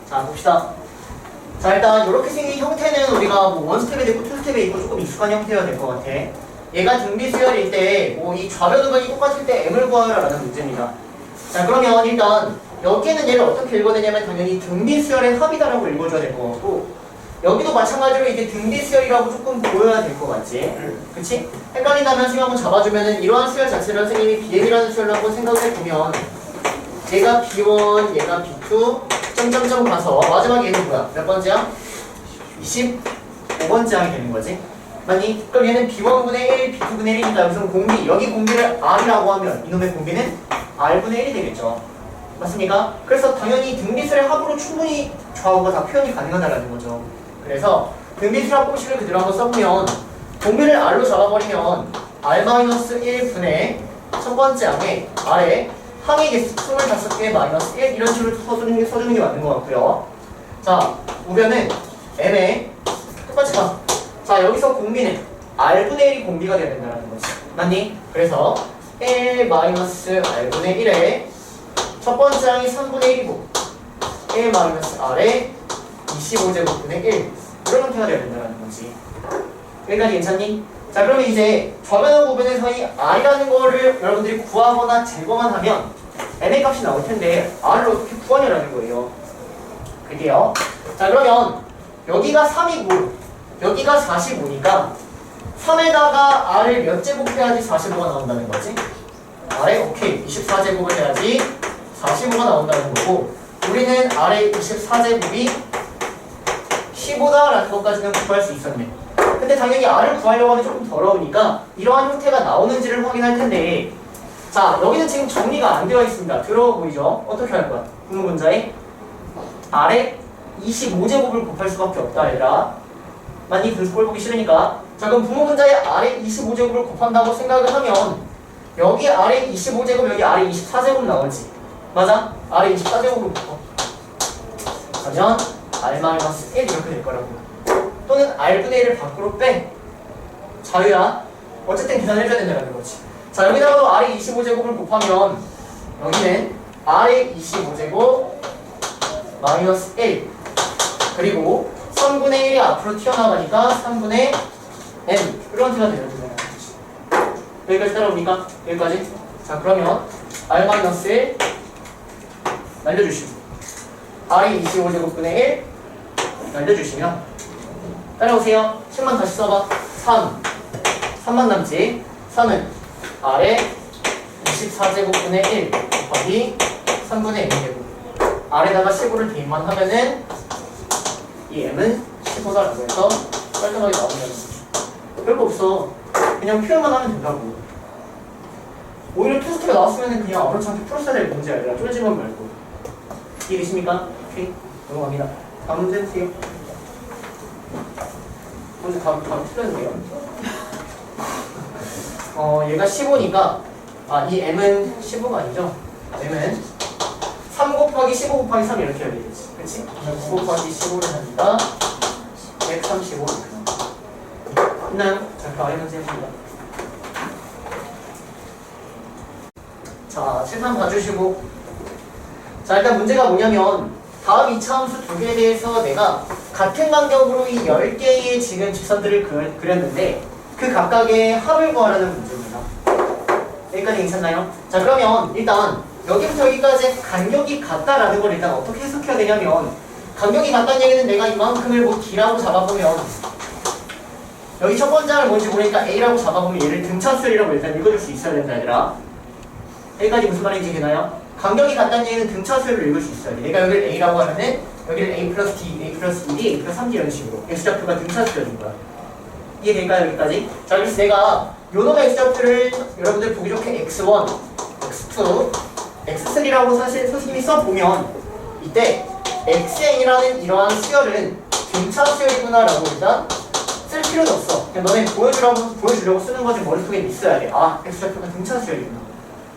자, 봅시다. 자, 일단 이렇게 생긴 형태는 우리가 뭐 원스텝에 있고 투스텝에 있고 조금 익숙한 형태가 될 것 같아. 얘가 등비수열일 때 뭐 이 좌변우변이 똑같을 때 m을 구하라라는 문제입니다. 자, 그러면 일단 여기에는 얘를 어떻게 읽어야 되냐면 당연히 등비수열의 합이다라고 읽어줘야 될 것 같고, 여기도 마찬가지로 이제 등비수열이라고 조금 보여야 될 것 같지? 그치? 헷갈린다면 선생님 한번 잡아주면은 이러한 수열 자체를 선생님이 BM이라는 수열로 한번 생각을 해보면 얘가 B1, 얘가 B2 점점점 가서 마지막에 얘는 뭐야? 몇 번째야? 25번째 항이 되는 거지? 맞니? 그럼 얘는 B1분의 1, B2분의 1이니까 여기서 공비, 여기 공비를 R이라고 하면 이놈의 공비는 R분의 1이 되겠죠. 맞습니까? 그래서 당연히 등비수열의 합으로 충분히 좌우가 다 표현이 가능하다는 거죠. 그래서 등비수열 공식을 그대로 한번 써보면 공비를 R로 잡아버리면 R-1분의 첫 번째 항에 R에 항의 개수 25개 마이너스 1 이런 식으로 써주는 게 맞는 것 같고요. 자, 우변은 M에 똑같이 봐. 자, 여기서 공비는 R분의 1이 공비가 돼야 된다는 거지. 맞니? 그래서 1 마이너스 R분의 1에 첫 번째 항이 3분의 1이고 1 마이너스 R에 25제곱분의 1 이런 형태가 돼야 된다는 거지. 여기까지 괜찮니? 자, 그러면 이제 좌변하고 우변의 사이 R이라는 거를 여러분들이 구하거나 제거만 하면 n의 값이 나올 텐데 R을 어떻게 구하냐라는 거예요. 그게요. 자, 그러면 여기가 3이고 여기가 45니까 3에다가 R을 몇 제곱해야지 45가 나온다는 거지? R에 오케이 24제곱을 해야지 45가 나온다는 거고, 우리는 R의 24제곱이 15다라는 것까지는 구할 수 있었네. 근데 당연히 R을 구하려고 하면 조금 더러우니까 이러한 형태가 나오는지를 확인할 텐데, 자, 여기는 지금 정리가 안 되어 있습니다. 더러워 보이죠? 어떻게 할 거야? 분모분자에 R에 25제곱을 곱할 수밖에 없다 얘들아. 많이 그 꼴 보기 싫으니까. 자, 그럼 분모분자에 R에 25제곱을 곱한다고 생각을 하면 여기 R에 25제곱, 여기 R에 24제곱 나오지. 맞아? R에 24제곱을 곱어. 그러면 R-1 이렇게 될 거라고. 또는 R분의 1을 밖으로 빼. 자유야. 어쨌든 계산해줘야 된다는 거지. 자, 여기다가도 R의 25제곱을 곱하면 여기는 R의 25제곱 마이너스 1 그리고 3분의 1이 앞으로 튀어나가니까 3분의 n 이런 형태가 되는 거지. 여기까지 따라옵니까? 여기까지? 자, 그러면 R-1 날려주시고 R의 25제곱분의 1 날려주시면 따라오세요. 10만 다시 써봐. 3만 남지. 3은 R에 24제곱분의 1 곱하기 3분의 n제곱. R에다가 15를 대입만 하면은 이 m은 15다라고 해서 깔끔하게 나온다는 거죠. 별거 없어. 그냥 표현만 하면 된다고. 오히려 테스트가 나왔으면 그냥 아무렇지 않게 풀었어야 될 문제 아니라 쫄지만 말고. 이해되십니까? 오케이. 넘어갑니다. 다음 문제 해주세요. 문제 다음 틀렸네요. 얘가 15니까 이 m은 15가 아니죠? m은 3 곱하기 15 곱하기 3 이렇게 해야 되겠지. 그치? 9 곱하기 15를 하니까 135 있나요? 자, 다음 문제 해봅니다. 자, 칠판 봐주시고. 자, 일단 문제가 뭐냐면 다음 2차 함수 두 개에 대해서 내가 같은 간격으로 이 10개의 지금 직선들을 그렸는데 그 각각의 합을 구하라는 문제입니다. 여기까지 괜찮나요? 자, 그러면 일단 여기부터 여기까지 간격이 같다라는 걸 일단 어떻게 해석해야 되냐면, 간격이 같다는 얘기는 내가 이만큼을 뭐 D라고 잡아보면 여기 첫 번째 항을 뭔지 모르니까 A라고 잡아보면 얘를 등차수열이라고 일단 읽어줄 수 있어야 된다 얘들아. 여기까지 무슨 말인지 되나요? 간격이 같다는 얘기는 등차수열을 읽을 수 있어야 돼. 내가 여기를 A라고 하면은 여기를 A 플러스 D, A 플러스 2D, A 플러스 3D 이런 식으로 X좌표가 등차수열인 거야. 이해될까요? 여기까지? 자, 그래서 내가 요놈의 X좌표를 여러분들 보기 좋게 X1, X2, X3라고 사실 선생님이 써보면 이때 XN이라는 이러한 수열은 등차수열이구나 라고 일단 쓸 필요는 없어. 그냥 너네 보여주려고 쓰는 거지 머릿속에 있어야 돼. 아, X좌표가 등차수열이구나.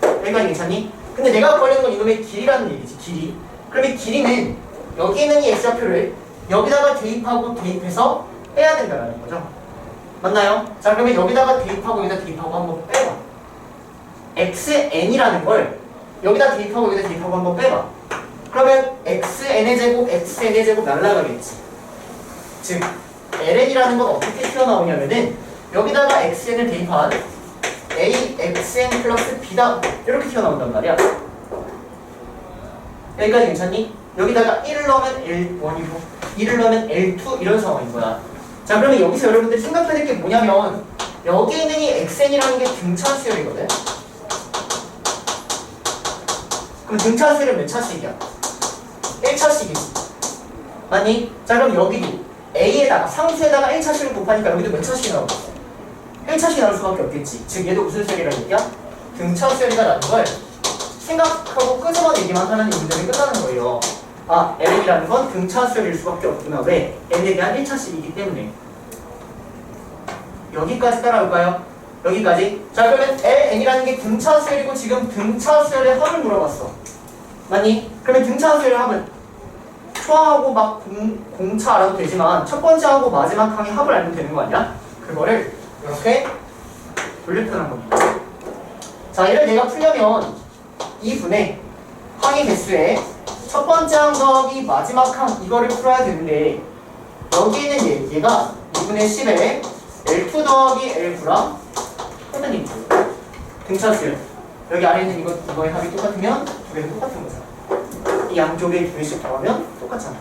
여기까지 괜찮니? 근데 내가 걸리는 건 이놈의 길이라는 얘기지. 길이. 그럼 이 길이는 여기 있는 이 X좌표를 여기다가 대입해서 빼야 된다는 거죠. 맞나요? 자, 그러면 여기다가 대입하고 여기다 대입하고 한번 빼봐. XN이라는 걸 여기다 대입하고 여기다 대입하고 한번 빼봐. 그러면 xn의 제곱, xn의 제곱 날라가겠지. 즉 ln이라는 건 어떻게 튀어나오냐면은 여기다가 xn을 대입한 a xn 플러스 b다 이렇게 튀어나온단 말이야. 여기까지 괜찮니? 여기다가 1을 넣으면 L1이고 2를 넣으면 L2 이런 상황인 거야. 자, 그러면 여기서 여러분들 생각해야 될 게 뭐냐면 여기 있는 이 xn이라는 게 등차 수열이거든. 그럼 등차 수열은 몇 차씩이야? 1차씩이지. 맞니? 자, 그럼 여기도 a에다가 상수에다가 1차씩을 곱하니까 여기도 몇 차씩이 나오겠어? 1차씩이 나올 수밖에 없겠지. 즉 얘도 무슨 수열이라는 얘기야? 등차 수열이다라는 걸 생각하고 끄집어내기만 하면 이 문제는 끝나는 거예요. 아, L이라는 건 등차 수열일 수밖에 없구나. 왜? N에 대한 1차씩이기 때문에. 여기까지 따라올까요? 여기까지. 자, 그러면 Ln이라는 게 등차 수열이고 지금 등차 수열의 합을 물어봤어. 맞니? 그러면 등차 수열의 합은 초하고 막 공차 알아도 되지만 첫 번째하고 마지막 항의 합을 알면 되는 거 아니야? 그거를 이렇게 분류표현한 겁니다. 자, 이를 내가 풀려면 이 분의 항의 개수에 첫 번째 항 더하기 마지막 항 이거를 풀어야 되는데 여기 있는 얘가 2분의 10에 L2 더하기 L9랑 해당이 있고 등차 수열 여기 아래 있는 이거의 합이 똑같으면 두 개는 똑같은 거잖아. 이 양쪽에 두 개씩 더하면 똑같잖아.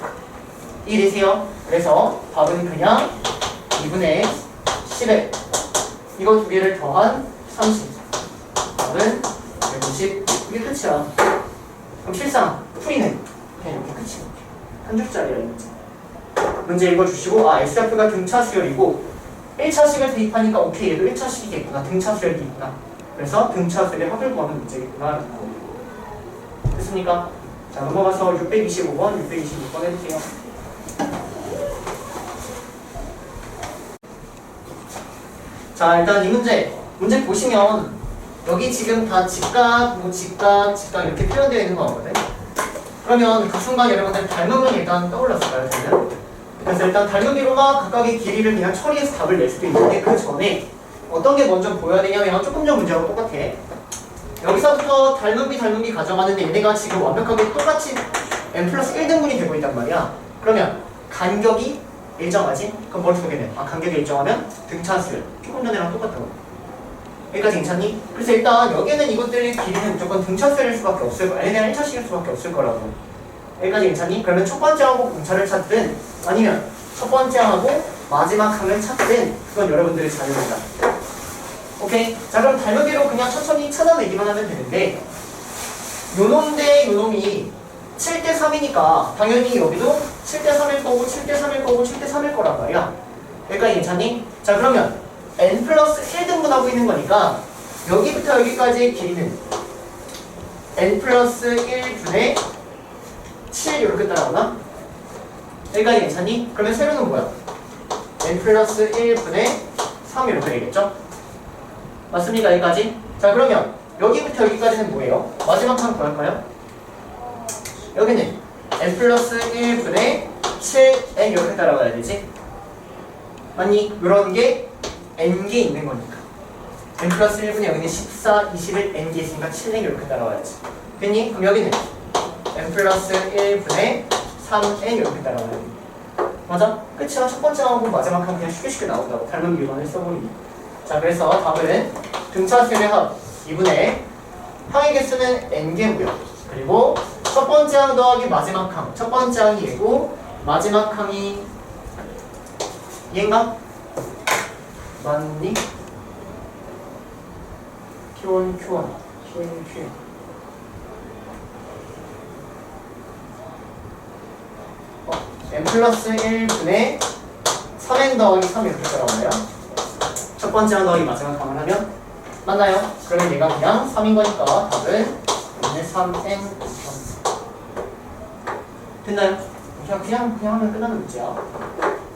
이해되세요? 그래서 답은 그냥 2분의 10에 이거 두 개를 더한 30 답은 150 이게 끝이야. 그럼 실상 풀이는 그냥 이렇게 끝이야. 한 줄짜리라 이거지. 문제 읽어주시고 아 S좌표가 등차 수열이고 1차식을 대입하니까 오케이 얘도 1차식이겠구나. 등차 수열이 있구나. 그래서 등차 수열의 합을 구하는 문제겠구나. 됐습니까? 자, 넘어가서 625번, 626번 해주세요. 자, 일단 이 문제 보시면 여기 지금 다 직각, 직각 이렇게 표현되어 있는 거 같거든. 그러면 그 순간 여러분들 닮음은 일단 떠올랐을까요, 저는? 그래서 일단 닮음이로만 각각의 길이를 그냥 처리해서 답을 낼 수도 있는데 그 전에 어떤 게 먼저 보여야 되냐면 조금 전 문제하고 똑같아. 여기서부터 닮음비 가져가는데 얘네가 지금 완벽하게 똑같이 n 플러스 1등분이 되고 있단 말이야. 그러면 간격이 일정하지? 그럼 뭘 주게 돼? 아, 간격이 일정하면 등차수열 조금 전이랑 똑같다고. 여기까지 괜찮니? 그래서 일단 여기는 이것들의 길이는 무조건 등차수열일 수밖에 없을 거야. N이랑 1차식일 수밖에 없을 거라고. 여기까지 괜찮니? 그러면 첫 번째하고 공차를 찾든 아니면 첫 번째하고 마지막 항을 찾든 그건 여러분들의 자유입니다. 오케이? 자, 그럼 닮은기로 그냥 천천히 찾아내기만 하면 되는데 요놈 대 요놈이 7대 3이니까 당연히 여기도 7대 3일 거고 7대 3일 거고 7대 3일 거란 말이야. 여기까지 괜찮니? 자, 그러면 n 플러스 1등분하고 있는 거니까 여기부터 여기까지의 길이는 n 플러스 1분의 7 이렇게 따라오나? 여기까지 괜찮니? 그러면 세로는 뭐야? n 플러스 1분의 3 이렇게 되겠죠? 맞습니까? 여기까지? 자, 그러면 여기부터 여기까지는 뭐예요? 마지막 항 구할까요? 여기는 n 플러스 1분의 7n 이렇게 따라가야 되지? 맞니? 이런 게 n개 있는 거니까 n 플러스 1분의 여기는 14, 21, n개 있으니까 7n 이렇게 따라와야지. 됐니? 그럼 여기는 n 플러스 1분의 3n 이렇게 따라와야 돼. 맞아? 끝이야. 첫 번째 하고 마지막 하고 그냥 쉽게 나온다고. 닮은 비유만을 써버리니. 자, 그래서 답은 등차수열의 합 2분의 항의 개수는 n개고요. 그리고 첫 번째 항 더하기 마지막 항. 첫 번째 항이 얘고 마지막 항이 얘인가? 맞니? Q1, n 플러스 1분의 3n 더하기 3 이렇게 따라오네요. 첫 번째 항 더하기 마지막 항을 하면 맞나요? 그러면 얘가 그냥 3인 거니까 답은 3n 됐나요? 그냥 하면 끝나는 문제야.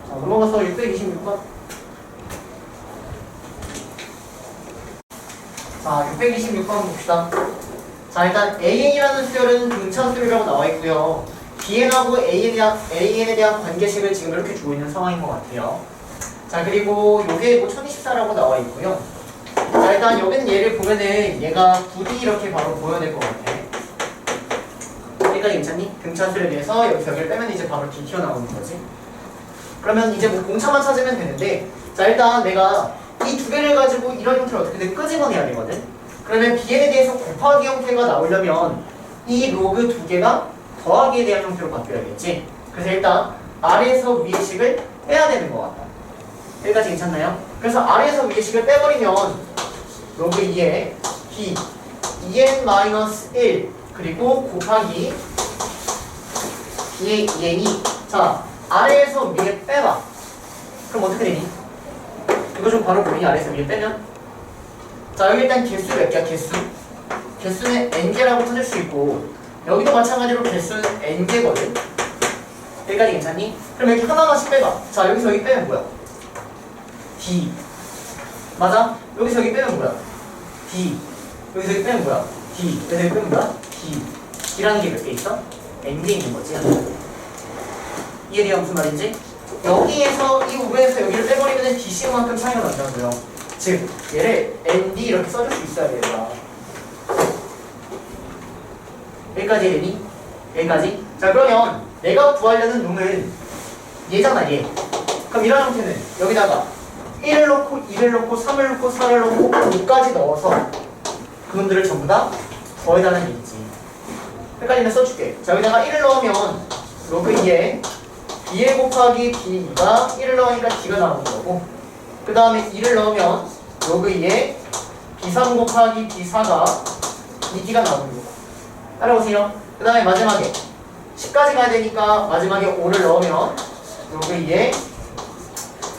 자, 넘어가서 626번. 자, 626번 봅시다. 자, 일단 AN이라는 수열은 등차 수열이라고 나와 있고요. BN하고 AN에 대한 관계식을 지금 이렇게 주고 있는 상황인 것 같아요. 자, 그리고 요게 뭐 1024라고 나와 있고요. 자, 일단 여기는 얘를 보면은 얘가 9D 이렇게 바로 보여야 될 것 같아. 여기까지 괜찮니? 등차수에 대해서 여기서 여기를 빼면 이제 바로 D 튀어나오는 거지. 그러면 이제 뭐 공차만 찾으면 되는데, 자 일단 내가 이 두 개를 가지고 이런 형태를 어떻게든 끄집어내야 되거든. 그러면 BN에 대해서 곱하기 형태가 나오려면 이 로그 두 개가 더하기에 대한 형태로 바뀌어야겠지. 그래서 일단 아래에서 위의 식을 빼야 되는 것 같다. 여기까지 괜찮나요? 그래서 아래에서 위의 식을 빼버리면 로그 2에 B 2n-1 그리고 곱하기 B의 2n이 자 아래에서 위에 빼봐. 그럼 어떻게 되니? 이거 좀 바로 보이니? 아래에서 위에 빼면 자 여기 일단 개수 몇 개야? 개수는 n개라고 찾을 수 있고 여기도 마찬가지로 개수는 n개거든. 여기까지 괜찮니? 그럼 이렇게 하나하나씩 빼봐. 자 여기서 여기 빼면 뭐야? D 맞아? 여기서 여기 빼면 뭐야? D 여기서 여기 빼면 뭐야? D 여기서 여기 빼면 뭐야? D D라는 게 몇 개 있어? n개 있는 거지. 이해돼요? 무슨 말인지? 여기에서 이 우변에서 여기를 빼버리면 DC만큼 차이가 난다고요. 즉 얘를 ND 이렇게 써줄 수 있어야 돼요. 여기까지 되니? 여기까지? 자 그러면 내가 구하려는 놈은 얘잖아 얘. 그럼 이런 형태는 여기다가 1을 넣고 2를 넣고 3을 넣고 4를 넣고 5까지 넣어서 그놈들을 전부 다 더해달라는 얘기지. 헷갈리면 써줄게. 자 여기다가 1을 넣으면 로그 2에 B1 곱하기 B2가 1을 넣으니까 D가 나오는 거고 그 다음에 2를 넣으면 로그 2에 B3 곱하기 B4가 2D가 나오는 거고 따라오세요. 그 다음에 마지막에 10까지 가야 되니까 마지막에 5를 넣으면 로그 2에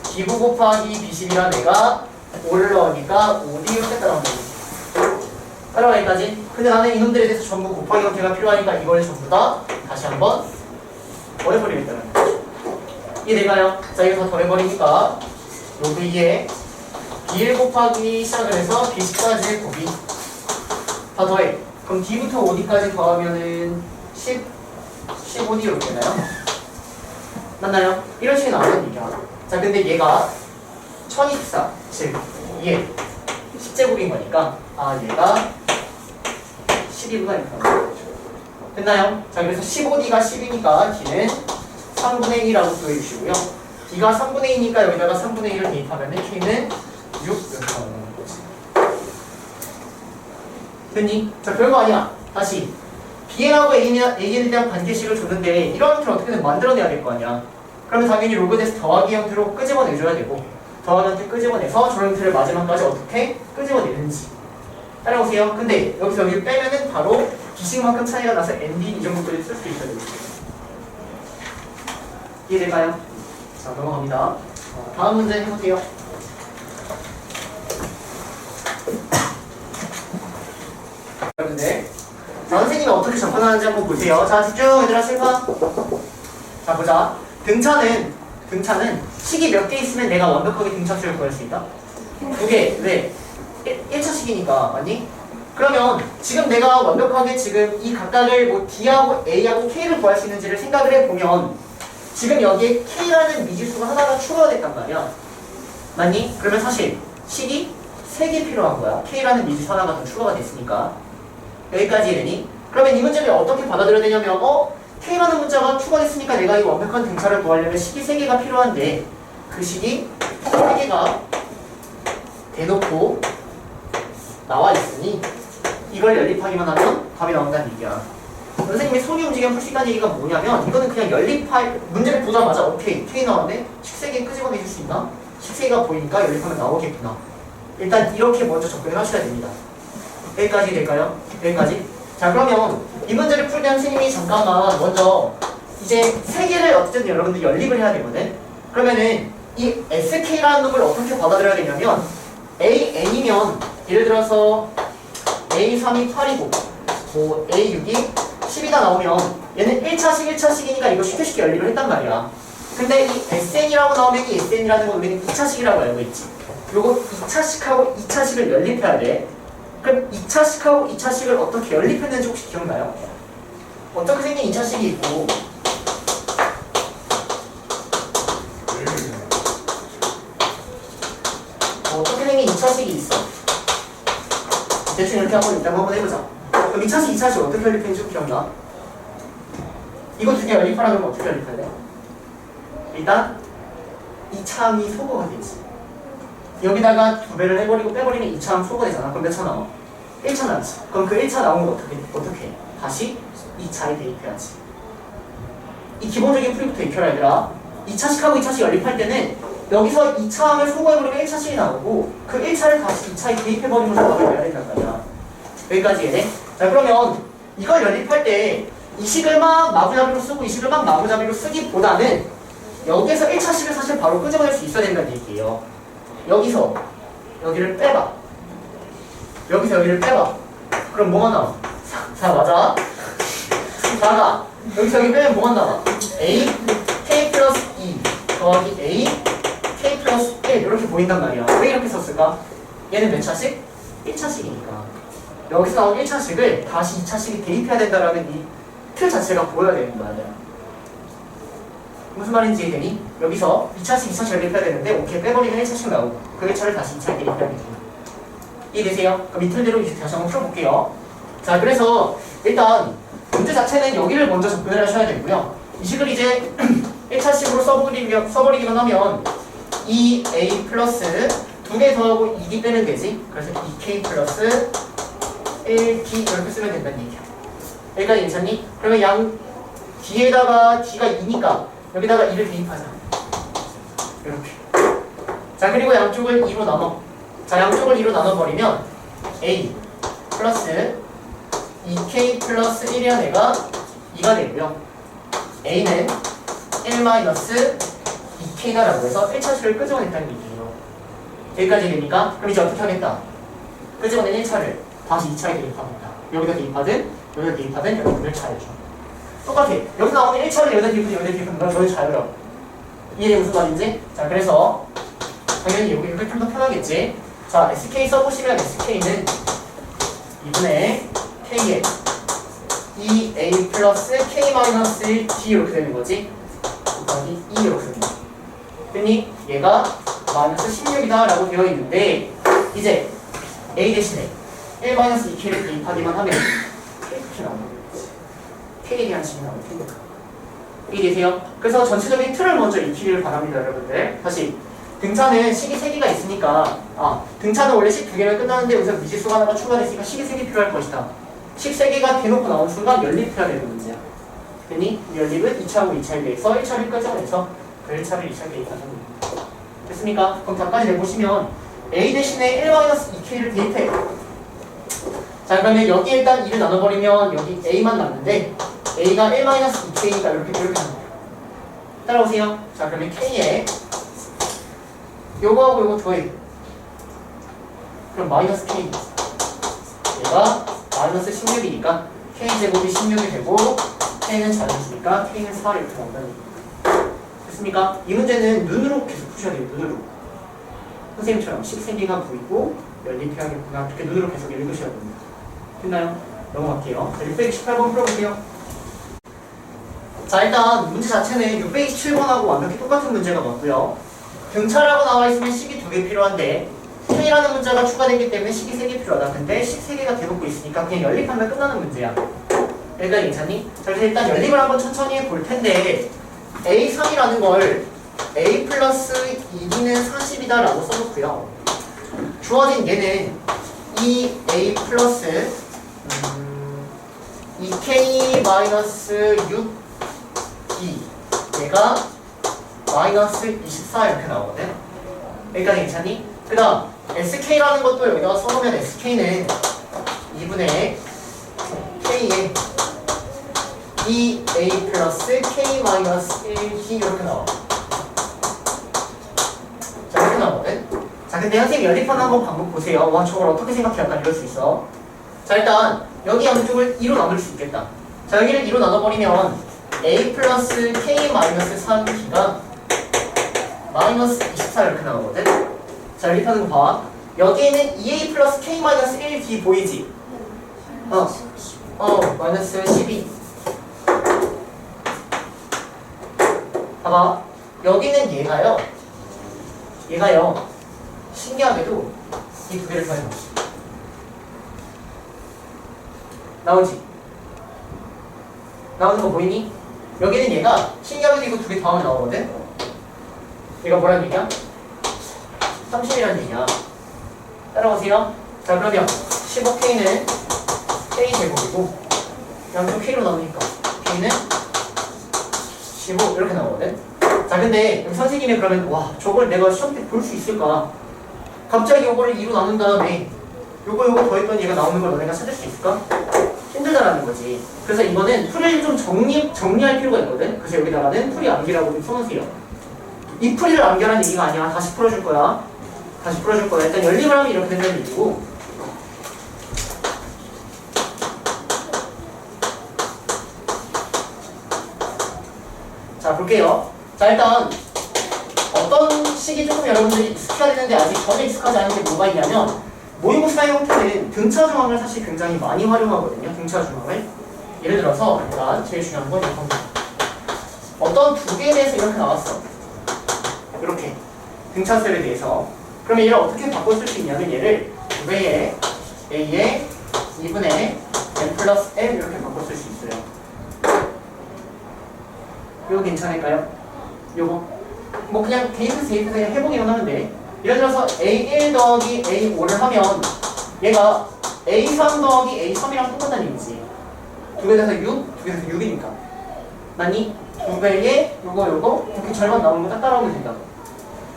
B9 곱하기 B10이라 내가 5를 넣으니까 5D 이렇게 따라오는 거지. 따라와 여기까지. 근데 나는 이놈들에 대해서 전부 곱하기 형태가 필요하니까 이걸 전부 다 다시 한번 더해버리겠다는 거죠. 이해될까요? 자 이거 다 더해버리니까 로그 2에 B1 곱하기 시작을 해서 B10까지 곱이 다 더해. 그럼 D부터 5D까지 더하면은 10, 15D 이렇게 되나요? 맞나요? 이런 식이 나오는 얘기야. 자 근데 얘가 1024, 즉 얘 10제곱인 거니까 아 얘가 12구나 이렇게 하는 거죠. 됐나요? 자 그래서 15D가 10이니까 D는 3분의 1이라고 써주시고요. D가 3분의 2니까 여기다가 3분의 1을 대입하면 K는 6 이렇게 나오는 거지. 됐니? 자 별거 아니야. 다시 BN하고 AN에 대한 관계식을 줬는데 이런 형태를 어떻게든 만들어내야 될 거 아니야. 그러면 당연히 로그에서 더하기 형태로 끄집어내줘야 되고 더하기 형태 끄집어내서 저런 형태를 마지막까지 어떻게 끄집어내는지 따라오세요. 근데 여기서 여기를 빼면은 바로 기식만큼 차이가 나서 ND 이 정도까지 쓸 수 있어야 되겠죠. 이해될까요? 자 넘어갑니다. 다음 문제 해보세요. 여러분들 자 선생님이 어떻게 접근하는지 한번 보세요. 자 집중 얘들아 슬퍼. 자 보자. 등차는 식이 몇 개 있으면 내가 완벽하게 등차수를 구할 수 있다? 2개. 왜? 1차식이니까 맞니? 그러면 지금 내가 완벽하게 지금 이 각각을 뭐 D하고 A하고 K를 구할 수 있는지를 생각을 해보면 지금 여기에 K라는 미지수가 하나가 추가가 됐단 말이야. 맞니? 그러면 사실 식이 3개 필요한 거야. K라는 미지수 하나가 더 추가가 됐으니까. 여기까지 되니? 그러면 이 문제를 어떻게 받아들여야 되냐면 K라는 문자가 추가됐으니까 내가 이 완벽한 등차를 구하려면 식이 3개가 필요한데 그 식이 3개가 대놓고 나와 있으니 이걸 연립하기만 하면 답이 나온다는 얘기야. 선생님이 손이 움직이면 풀 수 있다는 얘기가 뭐냐면 이거는 그냥 연립할 문제를 보자마자 오케이 K 나왔네? 식 3개 끄집어내줄 수 있나? 식 3개가 보이니까 연립하면 나오겠구나. 일단 이렇게 먼저 접근을 하셔야 됩니다. 여기까지 될까요? 여기까지? 자 그러면 이 문제를 풀 때 선생님이 잠깐만 먼저 이제 3개를 어쨌든 여러분들 연립을 해야 되거든. 그러면은 이 SK라는 놈을 어떻게 받아들여야 되냐면 AN이면 예를 들어서 A3이 8이고 뭐 A6이 10이다 나오면 얘는 1차식이니까 이거 쉽게 연립을 했단 말이야. 근데 이 SN이라고 나오면 이 SN이라는 건 우리는 2차식이라고 알고 있지. 요거 2차식하고 2차식을 연립해야 돼. 그럼 2차식하고 2차식을 어떻게 연립했는지 혹시 기억나요? 어떻게 생긴 2차식이 있고 어떻게 생긴 2차식이 있어. 대충 이렇게 한번 해보자. 그럼 2차식, 2차식 어떻게 연립했는지 기억나? 이거 두 개 연립하라 그러면 어떻게 연립해야 돼? 일단 이 차항이 소거가 되지. 여기다가 2배를 해버리고 빼버리면 이 차항 소거되잖아. 그럼 몇 차 나와? 1차 나왔지. 그럼 그 1차 나온 걸 어떻게 해? 다시 2차에 대입해야지. 이 기본적인 풀이부터 익혀라 얘들아. 2차식하고 2차식 연립할 때는 여기서 2차항을 소거해버리면 1차식이 나오고 그 1차를 다시 2차에 대입해버리면 소거가 돼야 된단 말이야. 여기까지 이해돼? 자 그러면 이걸 연립할 때 이 식을 막 마구잡이로 쓰고 이 식을 막 마구잡이로 쓰기보다는 여기에서 1차식을 사실 바로 끄집어낼 수 있어야 된다는 얘기예요. 여기서 여기를 빼봐. 여기서 여기를 빼봐. 그럼 뭐가 나와? 4 맞아? 4가 여기서 여기 빼면 뭐가 나와? A K 플러스 2 더하기 A K 플러스 1 이렇게 보인단 말이야. 왜 이렇게 썼을까? 얘는 몇 차식? 1차식이니까 여기서 나온 1차식을 다시 2차식에 대입해야 된다라는 이 틀 자체가 보여야 되는 말이야. 무슨 말인지 이해되니? 여기서 2차식, 2차식 연립해야 되는데 오케이 빼버리면 1차식 나오고 그 1차를 다시 2차에 대입해야 되죠. 이해되세요? 그럼 이 틀대로 다시 한번 풀어볼게요. 자 그래서 일단 문제 자체는 여기를 먼저 접근을 하셔야 되고요. 이 식을 이제 1차식으로 써버리기만 하면 2a 플러스 2개 더하고 2d 빼면 되지. 그래서 2k 플러스 1d 이렇게 쓰면 된다는 얘기야. 여기까지 괜찮니? 그러면 양 뒤에다가 d가 2니까 여기다가 2를 대입하자. 이렇게. 자 그리고 양쪽을 2로 나눠. 자 양쪽을 2로 나눠버리면 a 플러스 2k 플러스 1이야 내가 2가 되고요. a는 1 마이너스 2k다라고 해서 1차식을 끄집어냈다는 얘기예요. 여기까지 되니까 그럼 이제 어떻게 하겠다? 끄집어낸 1차를 다시 2차에 대입합니다. 여기다 대입하든 여기다 대입하든 여러분들 자유죠. 똑같아. 여기서 나오는 1차를 여기다 대입하든 여기다 대입하든 건 저희 자유요. 이해돼 무슨 말인지? 자 그래서 당연히 여기 이렇게 좀 더 편하겠지. 자 SK 써보시면 SK는 2분의 K에 2A 플러스 K 마이너스 1D 이렇게 되는 거지. 곱하기 2 이렇게 되는 거지. 그러니 얘가 마이너스 16이다 라고 되어 있는데 이제 A 대신에 1 마이너스 2K를 대입하기만 하면 이렇게 나오는 거지. K에 대한 식이 나오는 거지. 이해되세요? 그래서 전체적인 틀을 먼저 익히기를 바랍니다 여러분들. 다시 등차는 식이 3개가 있으니까 등차는 원래 식 2개면 끝나는데 여기서 미지수가 하나가 추가됐으니까 식이 3개 필요할 것이다. 식 3개가 대놓고 나온 순간 연립해야 되는 문제야. 그러니 연립은 2차하고 2차에 대해서 1차를 끄집어내서 그 1차를 2차에 대입하는 겁니다. 됐습니까? 그럼 답까지 내보시면 A 대신에 1-2K를 대입해. 자 그러면 여기 일단 2를 나눠버리면 여기 A만 남는데 A가 1-2K니까 이렇게 하는 거예요. 따라오세요. 자 그러면 K에 요거하고 요거 더해. 그럼 마이너스 K. 얘가 마이너스 16이니까 K제곱이 16이 되고 K는 자연수니까 K는 4 이렇게 나온다는 얘기예요. 됐습니까? 이 문제는 눈으로 계속 푸셔야 돼요. 눈으로. 선생님처럼 식생기가 보이고 연립해야겠구나. 그렇게 눈으로 계속 읽으셔야 됩니다. 됐나요? 넘어갈게요. 자, 628번 풀어볼게요. 자 일단 문제 자체는 627번하고 완벽히 똑같은 문제가 맞고요. 등차라고 나와있으면 식이 2개 필요한데 K라는 문자가 추가되기 때문에 식이 3개 필요하다. 근데 식 3개가 대놓고 있으니까 그냥 연립하면 끝나는 문제야. 여기까지 괜찮니? 자 그래서 일단 연립을 한번 천천히 해볼 텐데 A3이라는 걸 A 플러스 2B는 40이다 라고 써놓고요. 주어진 얘는 2A 플러스 2K 마이너스 6B 얘가 마이너스 24 이렇게 나오거든. 여기까지 괜찮니? 그 다음 SK라는 것도 여기다가 써놓으면 SK는 2분의 K에 2A 플러스 K 마이너스 1D 이렇게 나와. 자 이렇게 나오거든. 자 근데 선생님 연립하는 한번 방법 보세요. 와 저걸 어떻게 생각해? 약간 이럴 수 있어. 자 일단 여기 양쪽을 2로 나눌 수 있겠다. 자 여기를 2로 나눠버리면 A 플러스 K 마이너스 3B가 마이너스 24 이렇게 나오거든. 자 연립하는 거 봐. 여기에는 2A 플러스 K 마이너스 1B 보이지? 마이너스 12. 봐봐. 여기는 얘가요 신기하게도 이 두 개를 더해놓지. 나오지? 나오는 거 보이니? 여기는 얘가 신기하게 이거 두 개 더하면 나오거든. 얘가 뭐라는 얘기야? 30이라는 얘기야. 따라오세요. 자, 그러면 15K는 K 제곱이고 양쪽 K로 나오니까 K는 15 이렇게 나오거든. 자, 근데 여기 선생님이 그러면 와 저걸 내가 시험 때 볼 수 있을까? 갑자기 요거를 2로 나눈 다음에 요거 더했던 얘가 나오는 걸 너네가 찾을 수 있을까? 힘들다라는 거지. 그래서 이거는 풀이를 좀 정리할 필요가 있거든. 그래서 여기다가는 풀이 암기라고 좀 써놓으세요. 이 풀이를 암기라는 얘기가 아니야. 다시 풀어줄 거야. 다시 풀어줄 거야. 일단 연립을 하면 이렇게 된다는 얘기고. 자, 볼게요. 자, 일단 어떤 식이 조금 여러분들이 익숙해야 되는데 아직 전혀 익숙하지 않은 게 뭐가 있냐면 모의고사의 형태는 등차 중앙을 사실 굉장히 많이 활용하거든요. 등차 중앙을. 예를 들어서 일단 제일 중요한 건 이겁니다. 어떤 두 개에 대해서 이렇게 나왔어. 이렇게 등차수에 대해서. 그러면 얘를 어떻게 바꿔 쓸 수 있냐면 얘를 2배의 a의 2분의 n 플러스 m 이렇게 바꿔 쓸 수 있어요. 이거 괜찮을까요? 요거 뭐 그냥 대입해서 그냥 해보기만 하면 돼. 예를 들어서 A1 더하기 A5를 하면 얘가 A3 더하기 A3이랑 똑같다는 얘기지. 두 개 돼서 6, 두 개 돼서 6이니까 맞니? 2배의 요거 이렇게 절반 나오는 거 딱 따라오면 된다고.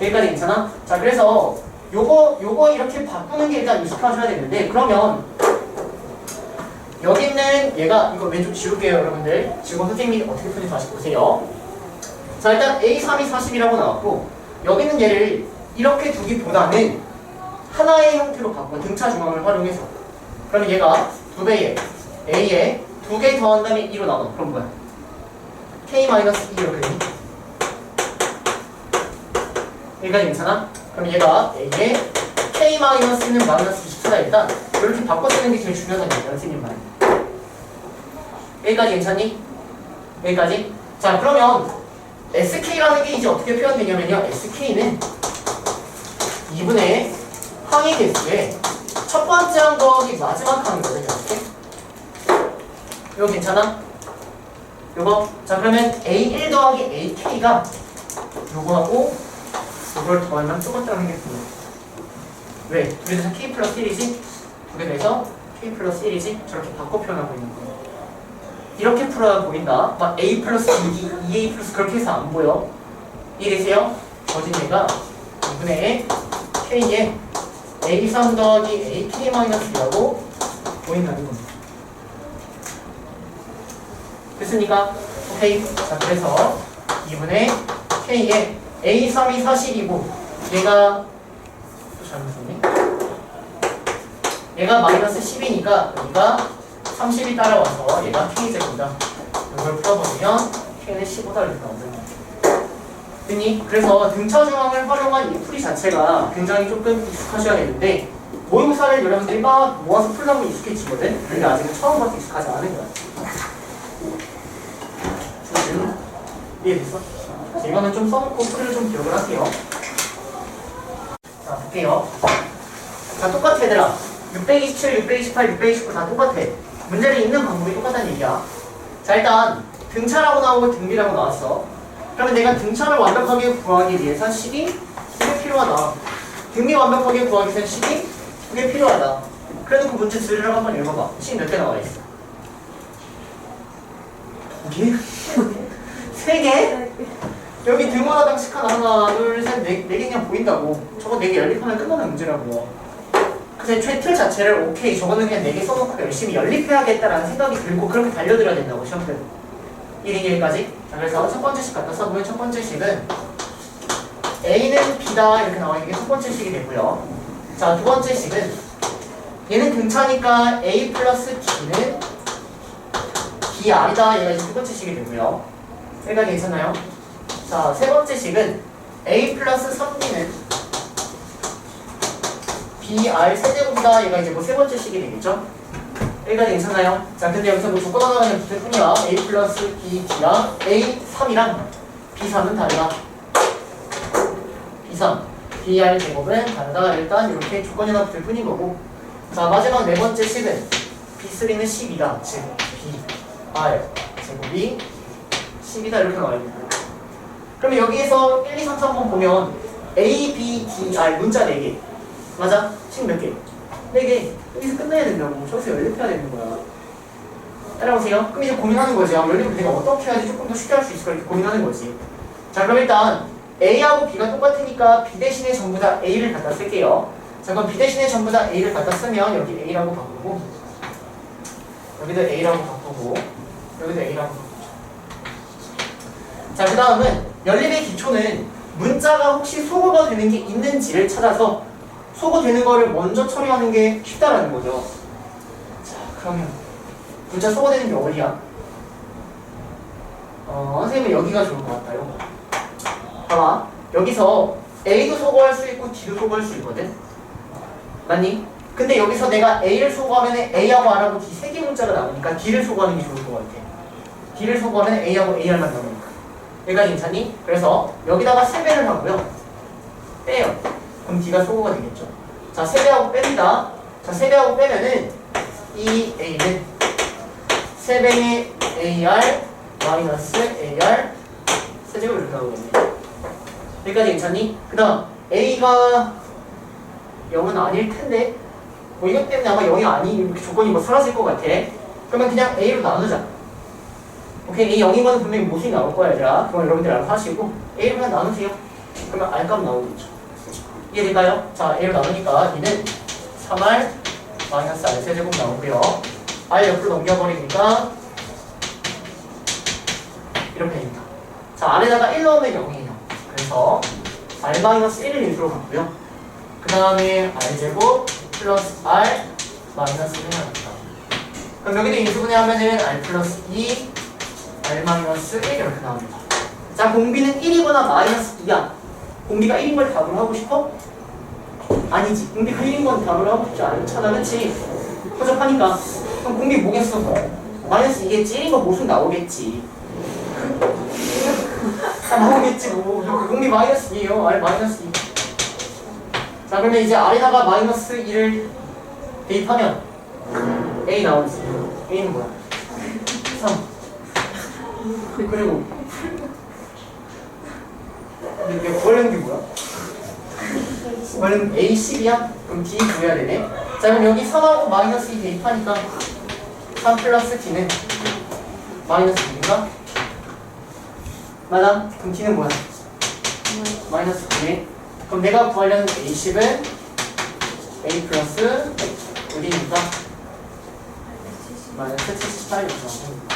여기까지 괜찮아? 자, 그래서 요거 이렇게 바꾸는 게 일단 익숙하셔야 되는데 그러면 여기 있는 얘가 이거 왼쪽 지울게요 여러분들. 지금 선생님이 어떻게 푸는지 다시 보세요. 자, 일단 A3이 40이라고 나왔고 여기 있는 얘를 이렇게 두기보다는 하나의 형태로 바꿔 등차 중앙을 활용해서. 그러면 얘가 2배의 A에 2개 더한 다음에 2로 나눠. 그럼 뭐야? K-2 이렇게 되니? 여기까지 괜찮아? 그럼 얘가 A에 K-는 마이너스 24다. 일단 이렇게 바꿔 쓰는 게 제일 중요하다는 얘기야 선생님 말에. 여기까지 괜찮니? 여기까지? 자, 그러면 SK라는 게 이제 어떻게 표현되냐면요. SK는 2분의 항의 개수에 첫 번째 항 더하기 마지막 항이거든요. 이렇게. 이거 괜찮아? 요거. 자, 그러면 A1 더하기 AK가 요거하고 이걸 더하면 첫 번째 항이 개수예요. 왜? 두 개 돼서 K 플러스 1이지? 두 개 돼서 K 플러스 1이지? 저렇게 바꿔 표현하고 있는 거예요. 이렇게 풀어야 보인다. 막 A 플러스 2A 플러스 그렇게 해서 안 보여. 이해되세요? 거진 얘가 2분의 K에 A3 더하기 AK-2라고 보인다는 겁니다. 됐습니까? 오케이. 자, 그래서 2분의 K에 A3이 40이고 얘가 또 잘못 썼네. 얘가 마이너스 10이니까 여기가 30이 따라와서 얘가 K제곱이다. 이걸 풀어보면 K는 15다 이렇게 나오잖아. 됐니? 그래서 등차 중앙을 활용한 이 풀이 자체가 굉장히 조금 익숙하셔야겠는데 모의고사를 여러분들이 막 모아서 풀다 보면 익숙해지거든? 근데 아직은 처음 봐서 익숙하지 않은 거야. 이해됐어? 자, 이거는 좀 써놓고 풀을 좀 기억을 하세요. 자, 볼게요. 자, 똑같아 얘들아. 627, 628, 629 다 똑같아. 문제를 읽는 방법이 똑같다는 얘기야. 자, 일단 등차라고 나오고 등비라고 나왔어. 그러면 내가 등차를 완벽하게 구하기 위해서 식이 2개 필요하다. 등비 완벽하게 구하기 위해서 식이 2개 필요하다. 그래도 그 문제 수리를 한번 읽어봐. 식 몇 개 나와 있어? 2개? 3개? 여기 등원하당 식 하나, 둘, 셋, 네 개 그냥 보인다고. 저거 4개 연립하면 끝나는 문제라고. 그래서 틀 자체를 오케이 저거는 그냥 4개 써놓고 열심히 연립해야겠다라는 생각이 들고 그렇게 달려들어야 된다고 시험 때 1인 1까지. 자, 그래서 첫 번째 식 갖다 써보면 첫 번째 식은 A는 B다 이렇게 나와 있는 게 첫 번째 식이 되고요. 자, 두 번째 식은 얘는 등차니까 A 플러스 B는 BR이다. 얘가 이제 두 번째 식이 되고요. 여기까지 괜찮나요? 자, 세 번째 식은 A 플러스 3B는 BR 세제곱이다. 얘가 이제 뭐 세 번째 식이 되겠죠? 여기까지 괜찮나요? 자, 근데 여기서 뭐 조건 하나 그냥 붙을 뿐이야. A 플러스 BD랑 A3이랑 B3은 다르다. B3, BR 제곱은 다르다. 일단 이렇게 조건이 하나 붙을 뿐인 거고. 자, 마지막 네 번째 식은 B3는 10이다. 즉 BR 제곱이 10이다 이렇게 나와야 돼요. 그러면 여기에서 1, 2, 3, 4번 보면 A, B, D, R 문자 4개 맞아? 식 몇 개? 4개. 여기서 끝내야 된다고. 저기서 연립해야 되는 거야. 따라오세요. 그럼 이제 고민하는 거지. 연립을 내가 어떻게 해야지 조금 더 쉽게 할 수 있을까 이렇게 고민하는 거지. 자 그럼 일단 A하고 B가 똑같으니까 B 대신에 전부 다 A를 갖다 쓸게요. 자 그럼 B 대신에 전부 다 A를 갖다 쓰면 여기 A라고 바꾸고 여기도 A라고 바꾸고 여기도 A라고 바꾸죠. 자 그 다음은 연립의 기초는 문자가 혹시 소거가 되는 게 있는지를 찾아서 소거되는 거를 먼저 처리하는 게 쉽다라는 거죠. 자 그러면 문자 소거되는 게 어디야? 선생님은 여기가 좋을 것 같아요. 봐봐 여기서 A도 소거할 수 있고 D도 소거할 수 있거든 맞니? 근데 여기서 내가 A를 소거하면 A하고 R하고 D 3개 문자가 나오니까 D를 소거하는 게 좋을 것 같아. D를 소거하면 A하고 AR만 나오니까 여기가 괜찮니? 그래서 여기다가 3배를 하고요 빼요. 그럼 D가 소거가 되겠죠. 자 3배하고 뺍니다. 자 3배하고 빼면은 이 A는 3배의 AR 마이너스 AR 세제곱 이렇게 나오겠네. 여기까지 괜찮니? 그 다음 A가 0은 아닐 텐데 뭐 이것 때문에 아마 0이 아닌 조건이 뭐 사라질 것 같아. 그러면 그냥 A로 나누자. 오케이 A 0인 거는 분명히 모순이 나올 거야 얘들아. 그건 여러분들 알아서 하시고 A로 그냥 나누세요. 그러면 R값 나오겠죠. 이해될까요? 자 A로 나누니까 D는 3R 마이너스 R 세제곱 나오고요. R 옆으로 넘겨버리니까 이렇게 됩니다. 자 R에다가 1 넣으면 0이에요. 그래서 R-1을 인수로 갖고요. 그 다음에 R제곱 플러스 R 마이너스 1을 합니다. 그럼 여기도 인수분해하면은 R 플러스 2 R 마이너스 1 이렇게 나옵니다. 자 공비는 1이거나 마이너스 2야. 공비가 1인 걸 답으로 하고 싶어? 아니지. 공비가 1인 건 답으로 하고 싶지 않잖아. 그치? 허접하니까. 그럼 공비 뭐겠어? 마이너스 2겠지. 1인 거 모순 나오겠지. 나오겠지 뭐. 공비 마이너스 2에요. R 마이너스 2. 자 그러면 이제 R에다가 마이너스 2를 대입하면 A 나오지. A는 뭐야? 3. 그리고 이게 구하려는 게 뭐야? 구하려는 A 10이야? 그럼 D 구해야 되네. 자 그럼 여기 3하고 마이너스 2 대입하니까 3 플러스 D는 마이너스 2인가? 맞아? 그럼 D는 뭐야? 마이너스 9네. 그럼 내가 구하려는 A10은 A 플러스 1이니까 마이너스 78 이렇게 나옵니다.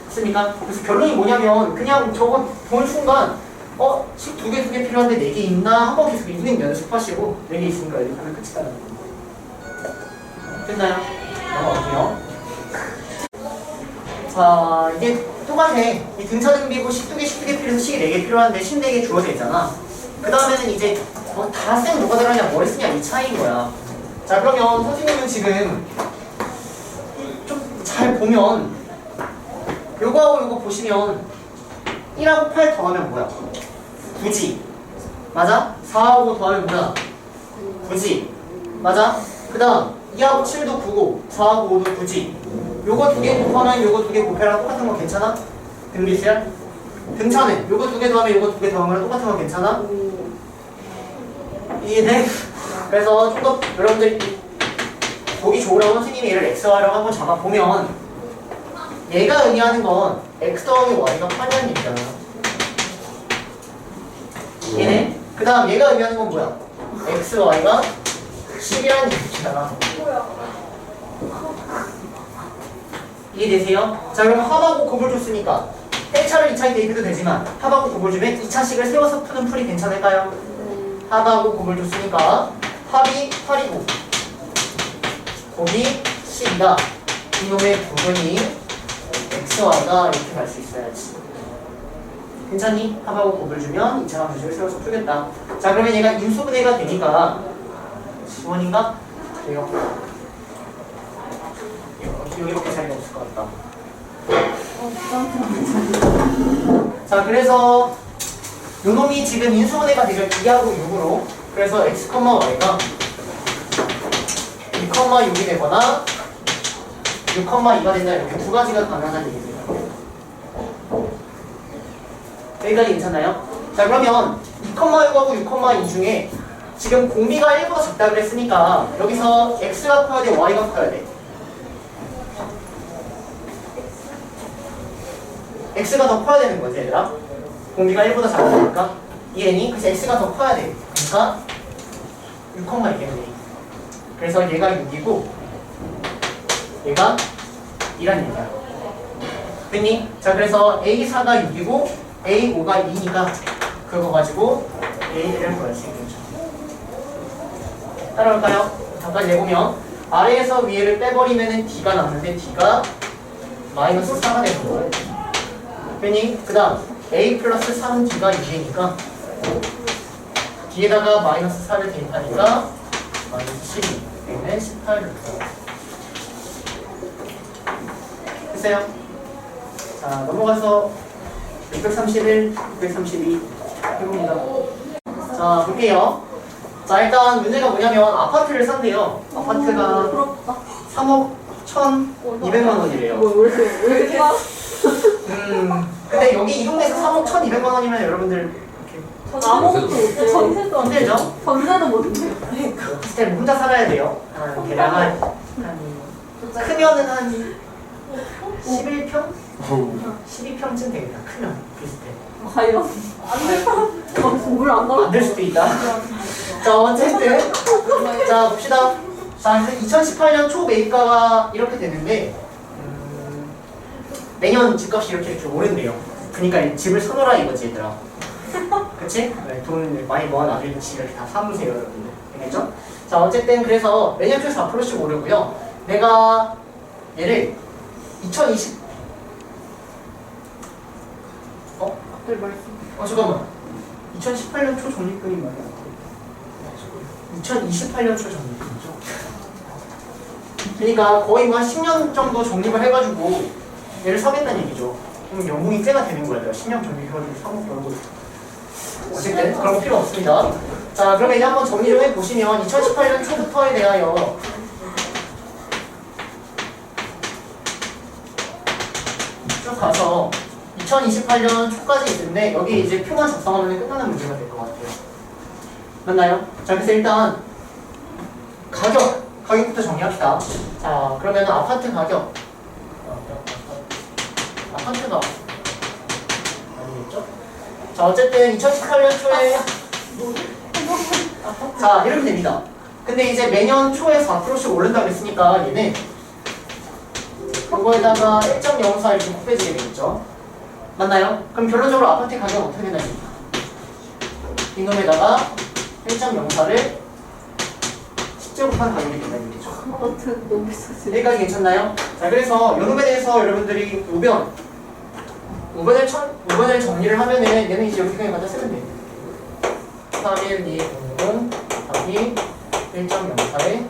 맞습니까? 그래서 결론이 뭐냐면 그냥 저거 보는 순간 식 2개 필요한데 4개 있나? 한번 계속 리즈닝 연습하시고 4개 있으니까 여기 하면 끝이다라는 겁니다. 됐나요? 넘어갈게요. 자 이게 똑같아. 이 등차등비고 식 2개 필요해서 식이 4개 필요한데 식 4개 주어져 있잖아. 그 다음에는 이제 다 쌤 누가 들어가냐 뭘 쓰냐 이 차이인 거야. 자 그러면 선생님은 지금 좀 잘 보면 요거하고 요거 보시면 1하고 8 더하면 뭐야? 9지. 맞아? 4하고 더하면 뭐야? 9지. 맞아? 그 다음 2하고 7도 9고 4하고 5도 9지. 요거 2개 곱하면 요거 2개 곱해랑 똑같은 거 괜찮아? 등비수야? 등차는 요거 2개 더하면 요거 2개 더하면 똑같은 거 괜찮아? 이해돼? 그래서 좀 더 여러분들 보기 좋으라고 선생님이 얘를 X화라고 한번 잡아보면 얘가 의미하는 건 X 더하기 Y가 8이라는 얘기잖아. 얘네? 그 다음 얘가 의미하는 건 뭐야? X, Y가 10이라는 얘기잖아. 이해되세요? 자 그럼 합하고 곱을 줬으니까 1차를 2차에 대입해도 되지만 합하고 곱을 주면 2차식을 세워서 푸는 풀이 괜찮을까요? 합하고 곱을 줬으니까 합이 8이고 곱이 10이다. 이놈의 부분이 X, Y가 이렇게 갈 수 있어야지. 괜찮니? 합하고 곱을 주면 2차 함수식을 세워서 풀겠다. 자 그러면 얘가 인수분해가 되니까 지원인가? 그래요. 여기밖에 차이가 없을 것 같다. 자 그래서 요놈이 지금 인수분해가 되죠. 2하고 6으로. 그래서 x, y가 2,6이 되거나 6,2가 된다. 이렇게 두 가지가 가능하다는 얘기입니다. 여기까지 괜찮나요? 자 그러면 2,6하고 6,2 중에 지금 공비가 1보다 작다 그랬으니까 여기서 x가 커야 돼, y가 커야 돼? x가 더 커야 되는 거지 얘들아. 공비가 1보다 작으니까 이해니? 그래서 x가 더 커야 돼. 그러니까 6,2겠네. 그래서 얘가 6이고 얘가 2란 얘기야. 됐니? 자 그래서 A4가 6이고 A5가 2니까 그거 가지고 A1을 구하시 거죠. 따라올까요? 잠깐 내보면 아래에서 위에를 빼버리면 D가 남는데 D가 마이너스 4가 되는 거예요. 됐니? 그 다음 A 플러스 3 D가 6이니까 D에다가 마이너스 4를 대입하니까 마이너스 12 A는 18을 됐어요? 자 넘어가서 631, 632 해봅니다. 자 볼게요. 자 일단 문제가 뭐냐면 아파트를 산대요. 아파트가 3억 1,200만 원이래요. 왜 이렇게 막 근데 여기 이 동네에서 3억 1,200만 원이면 여러분들 이렇게 아무것도 못해. 전세도 안 돼. 힘들죠? 전세도 못해. 그때 혼자 살아야 돼요. 대략 한 크면은 한 11평? 12평쯤 되겠다. 크면 비슷해. 과연 물안 안 될 수도 있다. 자 어쨌든 자 봅시다. 자 2018년 초 매입가가 이렇게 되는데 매년 집값이 이렇게 오른대요. 그러니까 집을 사놓으라 이거지 얘들아. 그치? 네, 돈 많이 모아놔도 집을 이렇게 다 사무세요 여러분들. 알겠죠? 자 어쨌든 그래서 매년 최소 4%씩 오르고요. 내가 얘를 2020 네, 말씀. 잠깐만 2018년 초 적립금이 말이야. 2028년 초 적립금이죠. 그러니까 거의 뭐 한 10년 정도 적립을 해가지고 얘를 사겠다는 얘기죠. 그럼 연봉이 꽤나 되는 거야. 10년 적립해가지고 3억 벌고. 어쨌든 그런 거 필요 없습니다. 자 그러면 이제 한번 정리 좀 해보시면 2018년 초부터에 대하여 쭉 가서 2028년 초까지 있는데 여기 이제 표만 작성하면 끝나는 문제가 될 것 같아요. 맞나요? 자 그래서 일단 가격부터 정리합시다. 자 그러면 아파트 가격 아파트가 아니겠죠? 자 어쨌든 2018년 초에 자 이렇게 됩니다. 근데 이제 매년 초에 4%씩 오른다 그랬으니까 얘는 그거에다가 1.04 이렇게 곱해지게 되겠죠. 맞나요? 그럼 결론적으로 아파트 가격은 어떻게 되나요? 이놈에다가 1.04를 10제곱한 가격이 된다는 얘기죠. 아파트 너무 비싸지. 여기까지 괜찮나요? 자 그래서 요놈에 대해서 여러분들이 5변을 정리를 하면은 얘는 이제 여기 그냥 갖다 쓰면 돼요. 3, 1, 2, 0, 곱하기 1.04의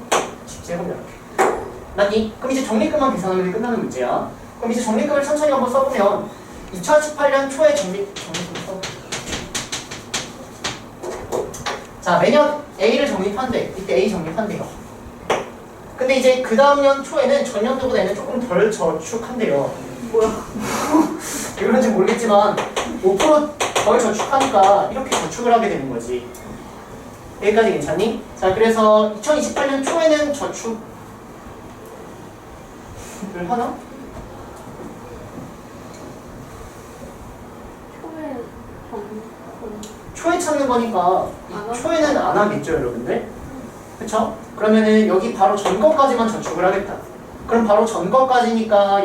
10제곱 이렇게. 맞니? 그럼 이제 적립금만 계산하면 끝나는 문제야. 그럼 이제 적립금을 천천히 한번 써보면 2018년 초에 적립금 써. 자 매년 A를 적립한대. 이때 A 적립한대요. 근데 이제 그 다음 년 초에는 전년도보다 얘는 조금 덜 저축한대요. 뭐야? 왜 그런지 모르겠지만 5%덜 저축하니까 이렇게 저축을 하게 되는 거지. 여기까지 괜찮니? 자 그래서 2028년 초에는 저축을 하나? 초에 찾는 거니까 이 초에는 안 하겠죠 여러분들? 그쵸? 그러면은 여기 바로 전 거까지만 저축을 하겠다. 그럼 바로 전 거까지니까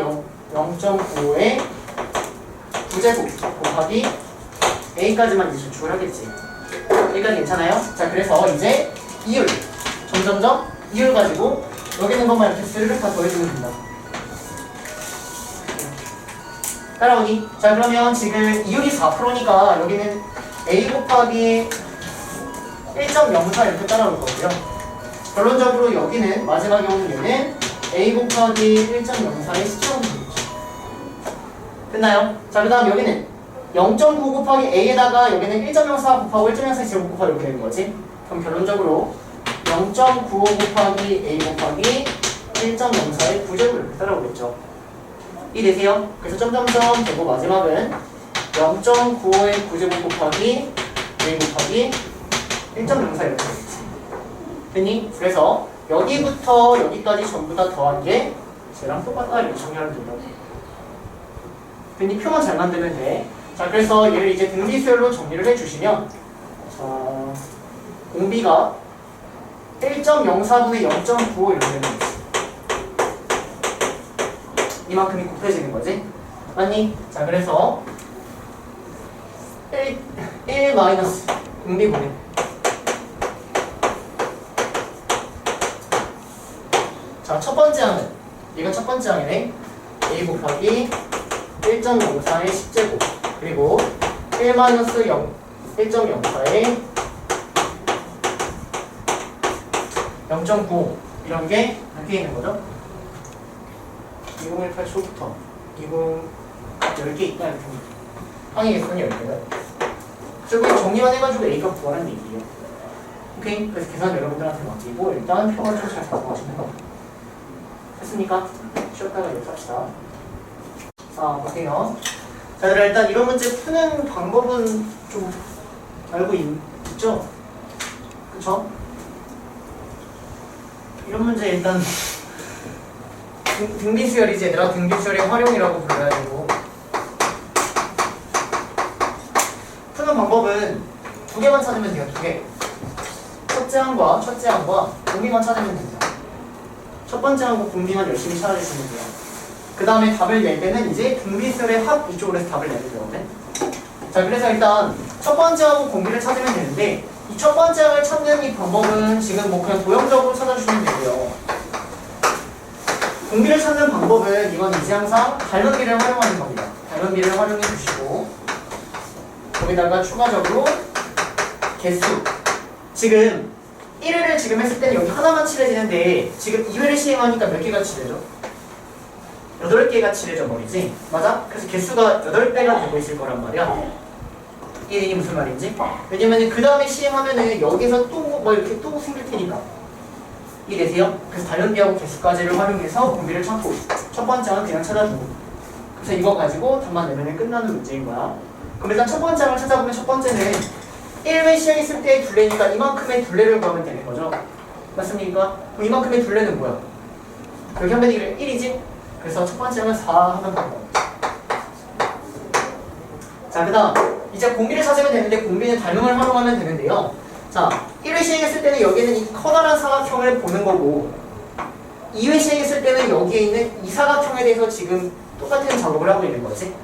0.95에 9제곱 곱하기 A까지만 이제 저축을 하겠지. 여기까지 괜찮아요? 자 그래서 이제 이율 점점점 이율 가지고 여기 있는 것만 이렇게 스르륵 다 더해주면 된다. 따라오니? 자 그러면 지금 이율이 4%니까 여기는 A 곱하기 1.04 이렇게 따라올 거고요. 결론적으로 여기는 마지막에 오는 얘는 A 곱하기 1.04의 수평이 되겠죠. 됐나요? 자 그 다음 여기는 0.9 곱하기 A에다가 여기는 1.04 곱하고 1.04 제곱 곱하기 이렇게 되는 거지. 그럼 결론적으로 0.95 곱하기 A 곱하기 1.04의 9제곱 이렇게 따라오겠죠. 이해되세요? 그래서 점점점 되고 마지막은 0.95의 9제곱 곱하기 a 곱하기 1.04 이렇게 되겠지. 됐니? 그래서 여기부터 여기까지 전부 다 더한 게 쟤랑 똑같다 이렇게 정리하면 된다고. 됐니? 표만 잘 만들면 돼. 자, 그래서 얘를 이제 등비수열로 정리를 해주시면 자, 공비가 1.04분의 0.95 이렇게 되는 거지. 이만큼이 곱해지는 거지. 맞니? 자, 그래서 1 마이너스 공비 보내. 자, 첫 번째 항은 얘가 첫 번째 항이네. a 곱하기 1.04의 10제곱 그리고 1 마이너스 1.04의 0.95 이런 게 이렇게 있는 거죠. 2018초부터 10개 있다 이렇게 항의 개수는 10개다. 결국에 정리만 해가지고 A가 구하라는 얘기예요. 오케이? 그래서 계산 여러분들한테 맡기고 일단 표가 좀 잘 작성하시면 돼요. 됐습니까? 쉬었다가 이렇게 합시다. 자, 볼게요. 자, 일단 이런 문제 푸는 방법은 좀 알고 있죠? 그쵸? 이런 문제 일단 등비수열이지 얘들아. 등비수열의 활용이라고 불러야 되고 푸는 방법은 두 개만 찾으면 돼요. 두 개. 첫째 항과 공비만 찾으면 됩니다. 첫 번째 항과 공비만 열심히 찾아주시면 돼요. 그 다음에 답을 낼 때는 이제 등비수열의 합 이쪽으로 해서 답을 내면 되거든. 자, 그래서 일단 첫 번째 항과 공비를 찾으면 되는데 이 첫 번째 항을 찾는 이 방법은 지금 뭐 그냥 도형적으로 찾아주시면 되고요. 공비를 찾는 방법은 이건 이제 항상 닮은비를 활용하는 겁니다. 닮은비를 활용해 주시고 거기다가 추가적으로 개수. 지금 1회를 지금 했을 때는 여기 하나만 칠해지는데 지금 2회를 시행하니까 몇 개가 칠해져? 8개가 칠해져 버리지? 맞아? 그래서 개수가 8배가 되고 있을 거란 말이야. 이게 무슨 말인지? 왜냐면 그 다음에 시행하면은 여기서 또 뭐 이렇게 또 생길 테니까. 이해되세요? 그래서 닮은비하고 개수까지를 활용해서 공비를 찾고 첫 번째는 그냥 찾아주고 그래서 이거 가지고 답만 내면 끝나는 문제인 거야. 그럼 일단 첫 번째 항을 찾아보면 첫 번째는 1회 시행했을 때의 둘레니까 이만큼의 둘레를 구하면 되는 거죠. 맞습니까? 그럼 이만큼의 둘레는 뭐야? 여기 하면 1이지? 그래서 첫 번째 항은 4 하면 된다. 자, 그 다음 이제 공비를 찾으면 되는데 공비는 닮음을 활용하면 되는데요. 자, 1회 시행했을 때는 여기는 이 커다란 사각형을 보는 거고 2회 시행했을 때는 여기에 있는 이 사각형에 대해서 지금 똑같은 작업을 하고 있는 거지.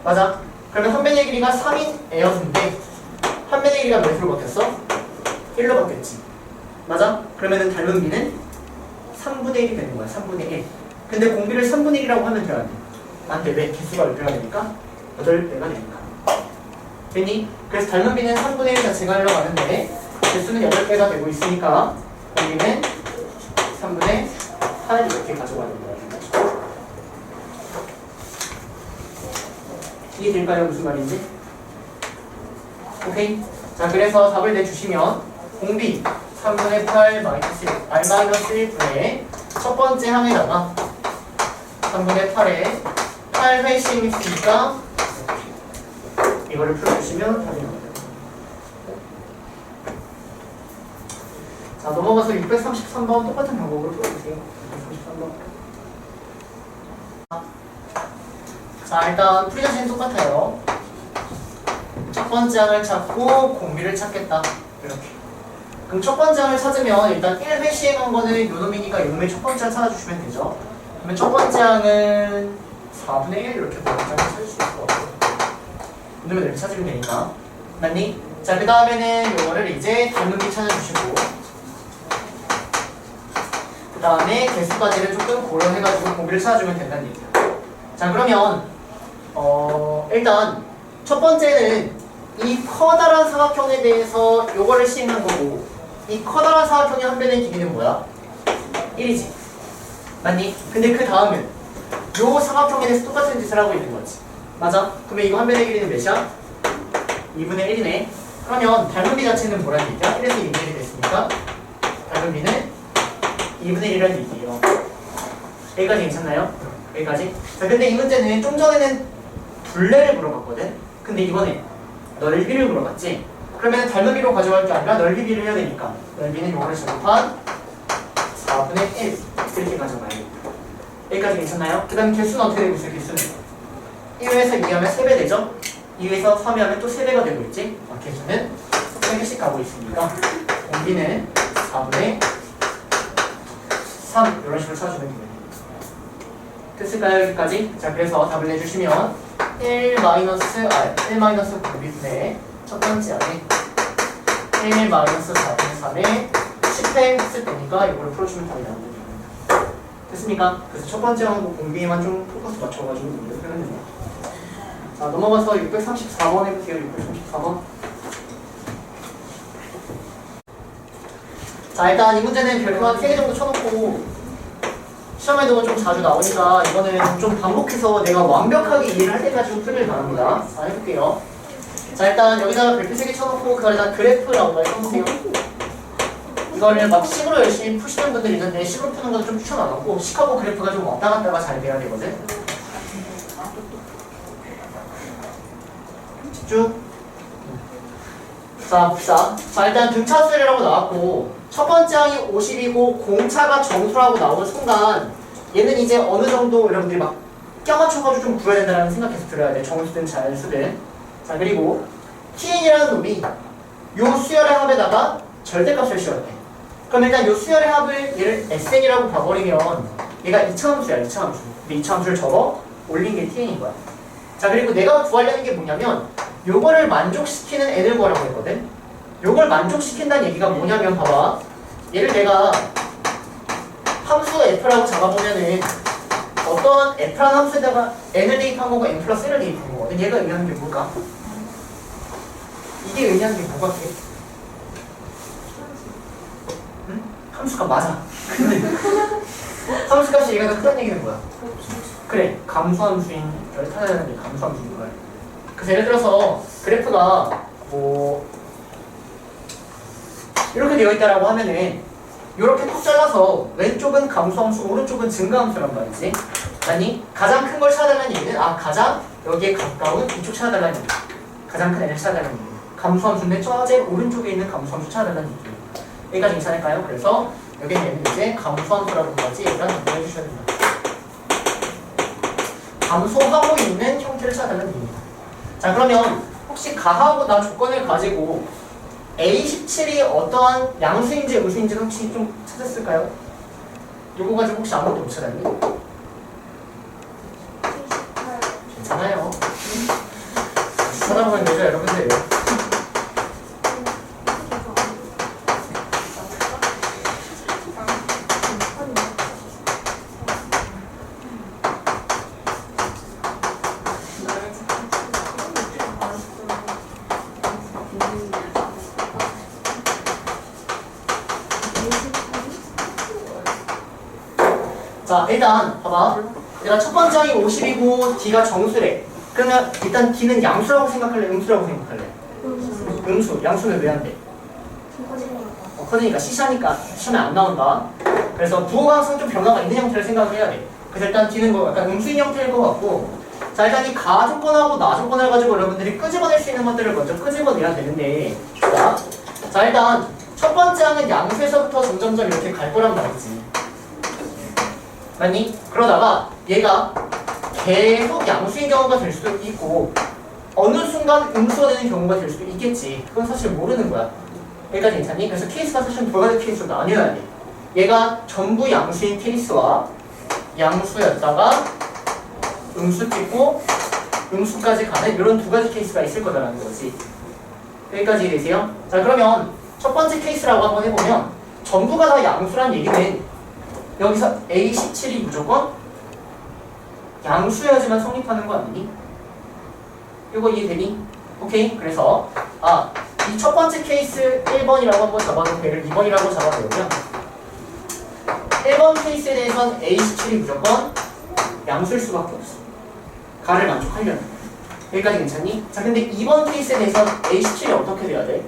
맞아? 그러면 한 변의 길이가 3인 에어인데 한 변의 길이가 몇으로 바뀌었어? 1로 바뀌었지. 맞아? 그러면은 닮은 비는 3분의 1이 되는 거야. 3분의 1. 근데 공비를 3분의 1이라고 하면 돼야 돼. 안 돼. 왜? 개수가 10배가 되니까 8배가 되니까. 됐니? 그래서 닮은 비는 3분의 1 자체가 흘러가는데 개수는 8배가 되고 있으니까 공비는 3분의 8 이렇게 가져가는 거야. 이해될까요? 무슨 말인지? 오케이? 자, 그래서 답을 내주시면 공비 3분의 8 마이너스 1 R 마이너스 1분의 첫 번째 항에다가 3분의 8에 8회 시행했으니까 이거를 풀어주시면 답이 나옵니다. 자, 넘어가서 633번 똑같은 방법으로 풀어주세요. 633번. 자, 일단 풀이 자체는 똑같아요. 첫 번째 항을 찾고 공비를 찾겠다. 이렇게. 그럼 첫 번째 항을 찾으면 일단 1회 시행한 거는 요놈이니까 요놈의 첫 번째 항 찾아주시면 되죠. 그러면 첫 번째 항은 4분의 1 이렇게 번째 항을 찾을 수 있을 것 같아요. 요놈을 이렇게 찾으면 되니까. 맞니? 자, 그 다음에는 요거를 이제 닮은비 찾아주시고 그 다음에 개수까지를 조금 고려해가지고 공비를 찾아주면 된다는 얘기야. 자, 그러면 일단 첫 번째는 이 커다란 사각형에 대해서 요거를 시행한 거고 이 커다란 사각형의 한 변의 길이는 뭐야? 1이지. 맞니? 근데 그 다음은 요 사각형에 대해서 똑같은 짓을 하고 있는 거지. 맞아? 그러면 이거 한 변의 길이는 몇이야? 2분의 1이네. 그러면 닮은비 자체는 뭐라는 얘기야? 1에서 2분의 1이 됐으니까 닮은비는 2분의 1이라는 얘기예요. 여기까지 괜찮나요? 여기까지? 자, 근데 이 문제는 좀 전에는 둘레를 물어봤거든? 근데 이번에 넓이를 물어봤지? 그러면 닮은비로 가져갈 게 아니라 넓이비를 해야 되니까 넓이는 요거를 제곱한 4분의 1 이렇게 가져가야 돼. 여기까지 괜찮나요? 그 다음에 개수는 어떻게 되고 있어요? 개수는 1에서 2하면 3배 되죠? 2에서 3이 하면 또 3배가 되고 있지? 개수는 3개씩 가고 있으니까 공비는 4분의 3 이런 식으로 찾아주면 됩니다. 됐을까요? 여기까지? 자, 그래서 답을 내주시면 1 공비분의 첫 번째 안에 1 4분의 3에 10회 했을 때니까 이거를 풀어주면 답이 나오는 겁니다. 됐습니까? 그래서 첫 번째 항목 공비에만 좀 포커스 맞춰가지고 문제를 풀면 됩니다. 자, 넘어가서 634번 해볼게요. 634번. 자, 일단 이 문제는 별표 한 3개 정도 쳐놓고 시험에도 좀 자주 나오니까 이거는 좀 반복해서 내가 완벽하게 이해를 할 때까지 좀 풀길 바랍니다. 자, 해볼게요. 자, 일단 여기다가 별표 3개 쳐놓고 그걸 일단 그래프라고 써보세요. 이거를 막 식으로 열심히 푸시는 분들이 있는데 식으로 푸는 건 좀 추천 안 하고 식하고 그래프가 좀 왔다 갔다가 잘 돼야 되거든. 집중. 자, 봅시다. 자, 일단 등차수열이라고 나왔고 첫 번째 항이 50이고 공차가 정수라고 나오는 순간 얘는 이제 어느 정도 여러분들이 막 껴맞춰가지고 좀 구해야 된다는 생각해서 들어야 돼. 정수든 자연수든. 자, 그리고 TN이라는 놈이 요 수열의 합에다가 절대값을 씌웠대. 그럼 일단 요 수열의 합을 얘를 SN이라고 봐버리면 얘가 이차함수야, 이차함수. 근데 이차함수를 접어 올린 게 TN인 거야. 자, 그리고 내가 구하려는 게 뭐냐면 요거를 만족시키는 n을 구하라고 했거든. 요걸 만족시킨다는 얘기가 뭐냐면 봐봐. 얘를 내가 함수 f라고 잡아보면은 어떤 f라는 함수에다가 n을 대입한 거고 n 플러스 1을 대입한 거거든. 얘가 의미하는 게 뭘까? 이게 의미하는 게 뭐가 돼? 응? 함수값 맞아. 근데 함수값이 얘가 더 크다는 얘기는 뭐야? 그래, 감수함수인 걸 찾아내는 게 감수함수인 거야. 그래서 예를 들어서 그래프가 뭐 이렇게 되어 있다라고 하면은 이렇게 톡 잘라서 왼쪽은 감수함수, 오른쪽은 증가함수란 말이지. 아니 가장 큰 걸 찾아달라는 얘기는 가장 여기에 가까운 이쪽 찾아달라는 얘기. 가장 큰 애를 찾아달라는 얘기. 감수함수인데 저 제일 오른쪽에 있는 감수함수 찾아달라는 얘기. 여기까지 괜찮을까요? 그래서 여기는 얘는 이제 감수함수라고 하지. 얘가 정리해 주셔야 됩니다. 감소하고 있는 형태를 찾아달라는 얘기입니다. 자, 그러면 혹시 가하보다 조건을 가지고 A17이 어떠한 양수인지 음수인지는 혹시 좀 찾았을까요? 요거 가지고 혹시 아무것도 못 찾았니? 괜찮아요. 찾아보면 되죠, 여러분들. 자, 일단 봐봐. 내가 첫 번째 항이 50이고 D가 정수래. 그러면 일단 D는 양수라고 생각할래? 음수라고 생각할래? 음수. 양수는 왜 안 돼? 커지니까 시시하니까 시험에 안 나온다. 그래서 부호가 항상 좀 변화가 있는 형태를 생각을 해야 돼. 그래서 일단 D는 뭐 약간 음수인 형태일 것 같고, 자, 일단 이 가 조건하고 나 조건을 가지고 여러분들이 끄집어낼 수 있는 것들을 먼저 끄집어내야 되는데, 자, 일단 첫 번째 항은 양수에서부터 점점점 이렇게 갈 거란 말이지. 맞니? 그러다가 얘가 계속 양수인 경우가 될 수도 있고 어느 순간 음수가 되는 경우가 될 수도 있겠지. 그건 사실 모르는 거야. 여기까지 괜찮니? 그래서 케이스가 사실 두 가지 케이스로 나뉘어야 돼. 얘가 전부 양수인 케이스와 양수였다가 음수 찍고 음수까지 가는 이런 두 가지 케이스가 있을 거다라는 거지. 여기까지 이해되세요? 자, 그러면 첫 번째 케이스라고 한번 해보면 전부가 다 양수란 얘기는 여기서 A17이 무조건 양수여야지만 성립하는 거 아니니? 이거 이해되니? 오케이? 그래서 이 첫 번째 케이스 1번이라고 한번 잡아놓고 얘를 2번이라고 잡아보면 1번 케이스에 대해서는 A17이 무조건 양수일 수밖에 없어. 가를 만족하려면. 여기까지 괜찮니? 자, 근데 2번 케이스에 대해서는 A17이 어떻게 돼야 돼?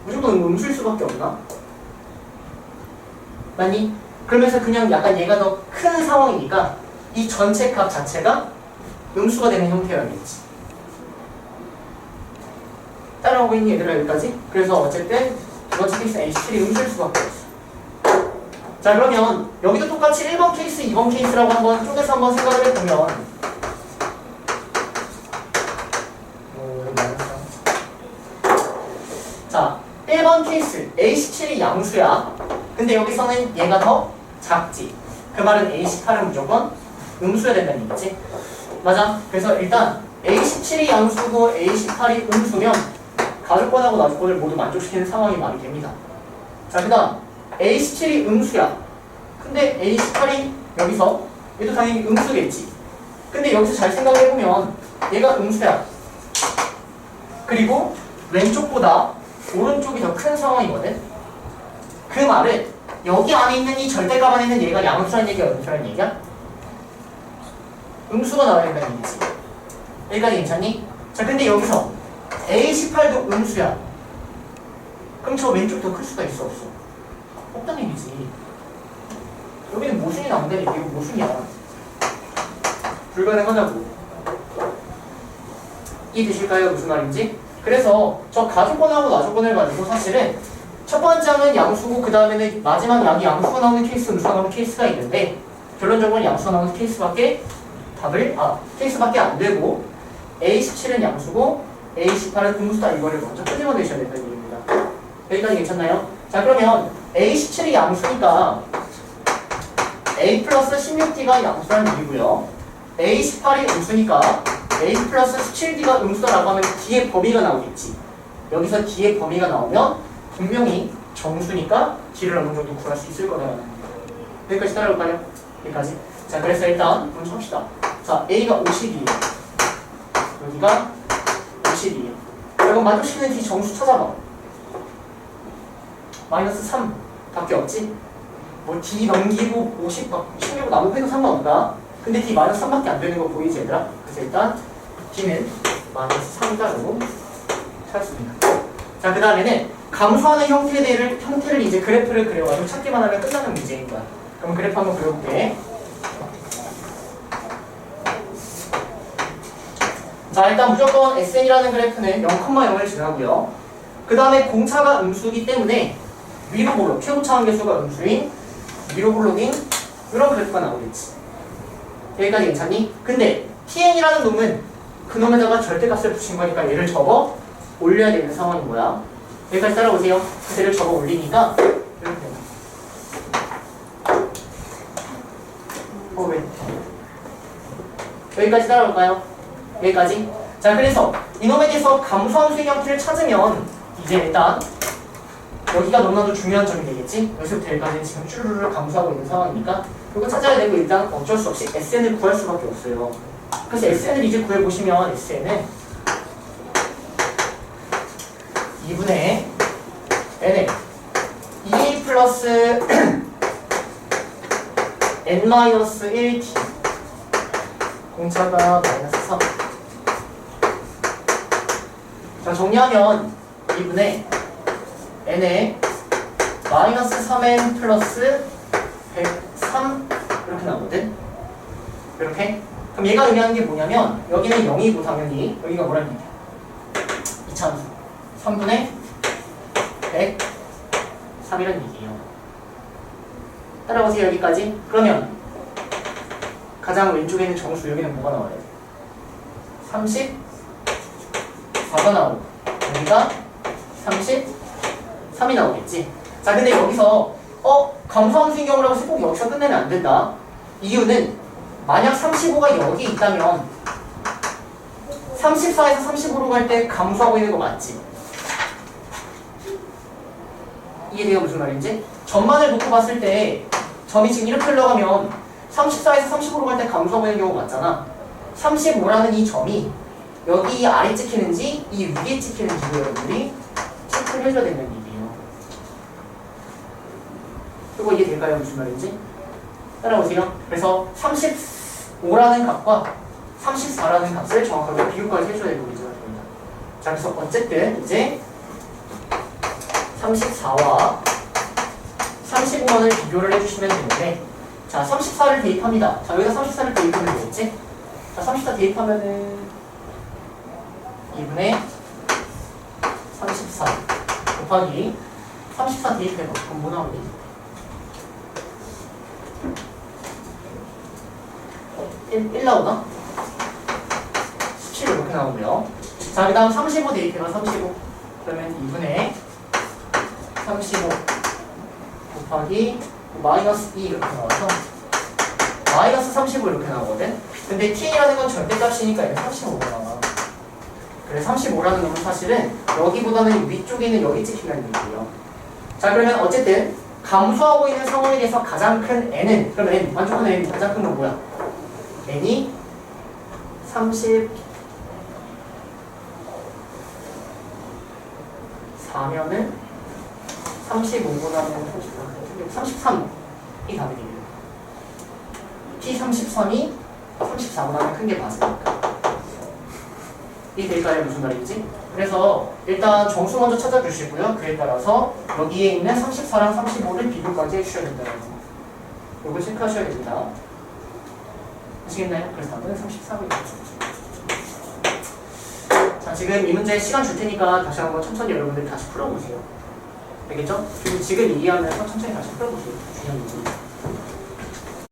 무조건 음수일 수밖에 없나? 맞니? 그러면서 그냥 약간 얘가 더 큰 상황이니까 이 전체 값 자체가 음수가 되는 형태여야겠지. 따라오고 있는 얘들아 여기까지? 그래서 어쨌든 두 번째 케이스 H7이 음수일 수밖에 없어. 자 그러면 여기도 똑같이 1번 케이스, 2번 케이스라고 한번 쪼개서 한번 생각을 해보면 자 1번 케이스 A17이 양수야. 근데 여기서는 얘가 더 작지. 그 말은 A18은 무조건 음수여야 된다는 얘기지. 맞아. 그래서 일단 A17이 양수고 A18이 음수면 가주권하고 나주권을 모두 만족시키는 상황이 말이 됩니다. 자 그 다음 A17이 음수야. 근데 A18이 여기서 얘도 당연히 음수겠지. 근데 여기서 잘 생각해보면 얘가 음수야. 그리고 왼쪽보다 오른쪽이 더 큰 상황이거든. 그 말은 여기 안에 있는 이 절대값 안에 있는 얘가 양수라는 얘기야, 음수라는 얘기야? 음수가 나와야 된다는 얘기지. 여기까지 괜찮니? 자 근데 여기서 A18도 음수야. 그럼 저 왼쪽 더 클 수가 있어, 없어? 없다는 얘기지. 여기는 모순이 나온다니. 이거 모순이야. 불가능하다고. 이해되실까요? 무슨 말인지? 그래서 저 가주권하고 나주권을 가지고 사실은 첫 번째 항은 양수고 그 다음에는 마지막 양이 양수가 나오는 케이스, 음수가 나오는 케이스가 있는데 결론적으로 양수가 나오는 케이스밖에 케이스밖에 안 되고 A17은 양수고 A18은 음수다. 이거를 먼저 끄집어 내셔야 된다는 얘기입니다. 여기까지 괜찮나요? 자 그러면 A17이 양수니까 A 플러스 16D가 양수라는 얘기고요. A18이 음수니까 A 플러스 17D가 음수다라고 하면 D의 범위가 나오겠지. 여기서 D의 범위가 나오면 분명히 정수니까 D를 어느 정도 구할 수 있을 거다라는 겁니다. 여기까지 따라올까요? 여기까지. 자 그래서 일단 한번 칩시다. 자 A가 52예요. 여기가 52예요. 그럼 만족시키는 D 정수 찾아봐. 마이너스 3 밖에 없지? 뭐 D 넘기고 50 16 나누고 상관없다. 근데 D 마이너스 3밖에 안 되는 거 보이지 얘들아? 그래서 일단 D는 마이너스 3자로 찾습니다. 자 그 다음에는 감소하는 형태를 이제 그래프를 그려가지고 찾기만 하면 끝나는 문제인 거야. 그럼 그래프 한번 그려볼게. 자 일단 무조건 SN이라는 그래프는 0,0을 지나고요. 그 다음에 공차가 음수이기 때문에 위로 볼록, 최고차 한계수가 음수인 위로 볼록인 이런 그래프가 나오겠지. 여기까지 괜찮니? 근데 TN이라는 놈은 그 놈에다가 절대값을 붙인 거니까 얘를 접어 올려야 되는 상황인 거야. 여기까지 따라오세요. 얘를 접어 올리니까 이렇게 된다. 왜? 여기까지 따라올까요? 여기까지? 자 그래서 이놈에 대해서 감소함수의 형태를 찾으면 이제 일단 여기가 너무나도 중요한 점이 되겠지? 여기서부터 여기까지는 지금 쭈르르 감소하고 있는 상황이니까 이거 찾아야 되고 일단 어쩔 수 없이 SN을 구할 수밖에 없어요. 그래서 SN을 이제 구해보시면 SN은 2분의 N에 2 플러스 N-1t 공차가 마이너스 3. 자 정리하면 2분의 N에 마이너스 3N 플러스 103 이렇게 나오거든. 이렇게. 그럼 얘가 의미하는 게 뭐냐면 여기는 0이고 당연히 여기가 뭐라는 얘기야? 이차함수 3분의 103이라는 얘기예요. 따라오세요. 여기까지. 그러면 가장 왼쪽에 있는 정수 여기는 뭐가 나와야 돼? 34가 나오고 여기가 33이 나오겠지. 자 근데 여기서 감소함수인 경우라고 해서 꼭 여기서 끝내면 안 된다. 이유는 만약 35가 여기 있다면 34에서 35로 갈 때 감소하고 있는 거 맞지? 이해돼요? 무슨 말인지? 점만을 놓고 봤을 때 점이 지금 이렇게 흘러가면 34에서 35로 갈 때 감소하고 있는 경우가 맞잖아. 35라는 이 점이 여기 아래 찍히는지 이 위에 찍히는지 여러분들이 체크를 해줘야 된다는 얘기예요. 이거 이해될까요? 무슨 말인지? 따라오세요. 그래서 35라는 값과 34라는 값을 정확하게 비교까지 해줘야 되는 문제가 됩니다. 자, 그래서 어쨌든 이제 34와 35만을 비교를 해주시면 되는데, 자, 34를 대입합니다. 자, 여기다 34를 대입하면 되겠지? 자, 34 대입하면은 2분의 34 곱하기 34 대입해봐. 그럼 뭐 나오니? 1 나오나? 17 이렇게 나오고요. 자, 그 다음 35 대입해봐. 35 그러면 2분의 35 곱하기 마이너스 2 이렇게 나와서 마이너스 35 이렇게 나오거든? 근데 t라는 건 절대값이니까 이게 35가 나와. 그래 35라는 놈은 사실은 여기보다는 위쪽에 있는 여기 찍힌다는 얘기예요. 자, 그러면 어쨌든 감소하고 있는 상황에 대해서 가장 큰 n은, 그럼 n, 만족하는 n 가장 큰 건 뭐야? n이 34면은 35보다는 33이 답이 되겠네요. T33이 34보다는 큰 게 맞으니까. 이 될까요? 무슨 말인지? 그래서 일단 정수 먼저 찾아주시고요. 그에 따라서 여기에 있는 34랑 35를 비교까지 해주셔야 된다는 거. 이거 체크하셔야 됩니다. 아시겠나요? 그래서 답은 34입니다. 자, 지금 이 문제 시간 줄 테니까 다시 한번 천천히 여러분들 다시 풀어보세요. 알겠죠? 그리고 지금 이해하면서 천천히 다시 풀어보세요. 중요한 문제입니다.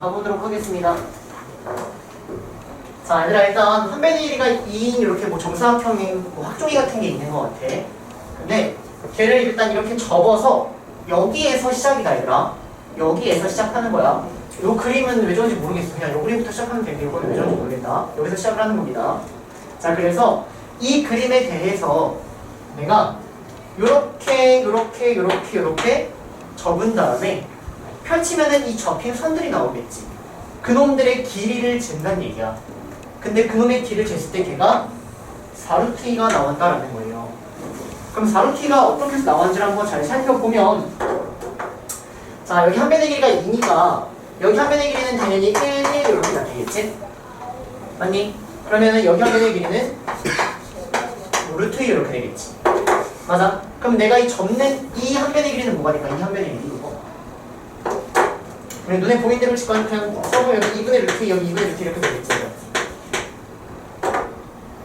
가보도록 하겠습니다. 자, 얘들아, 일단 한배내리가 2인 이렇게 뭐 정사각형인 뭐 확종이 같은 게 있는 것 같아. 근데 걔를 일단 이렇게 접어서 여기에서 시작이다, 얘들아. 여기에서 시작하는 거야. 요 그림은 왜 저런지 모르겠어. 그냥 요 그림부터 시작하면 되는데 이거는 왜 저런지 모르겠다. 여기서 시작을 하는 겁니다. 자, 그래서 이 그림에 대해서 내가 요렇게 접은 다음에 펼치면은 이 접힌 선들이 나오겠지. 그놈들의 길이를 잰다는 얘기야. 근데 그놈의 길을 쟀을 때 걔가 4루트가 나왔다라는 거예요. 그럼 4루트가 어떻게 해서 나왔는지를 한번 잘 살펴보면, 자, 여기 한 변의 길이가 2니까 여기 한 변의 길이는 당연히 1, 이렇게 나타나겠지? 맞니? 그러면은 여기 한 변의 길이는 루트 2 이렇게 되겠지. 맞아? 그럼 내가 이 접는 이 한 변의 길이는 뭐가 될까? 이 한 변의 길이 이거. 그냥 눈에 보이는 대로 칠 거야. 그냥 써보면 여기 2분의 루트 2, 여기 2분의 루트 이렇게 되겠지.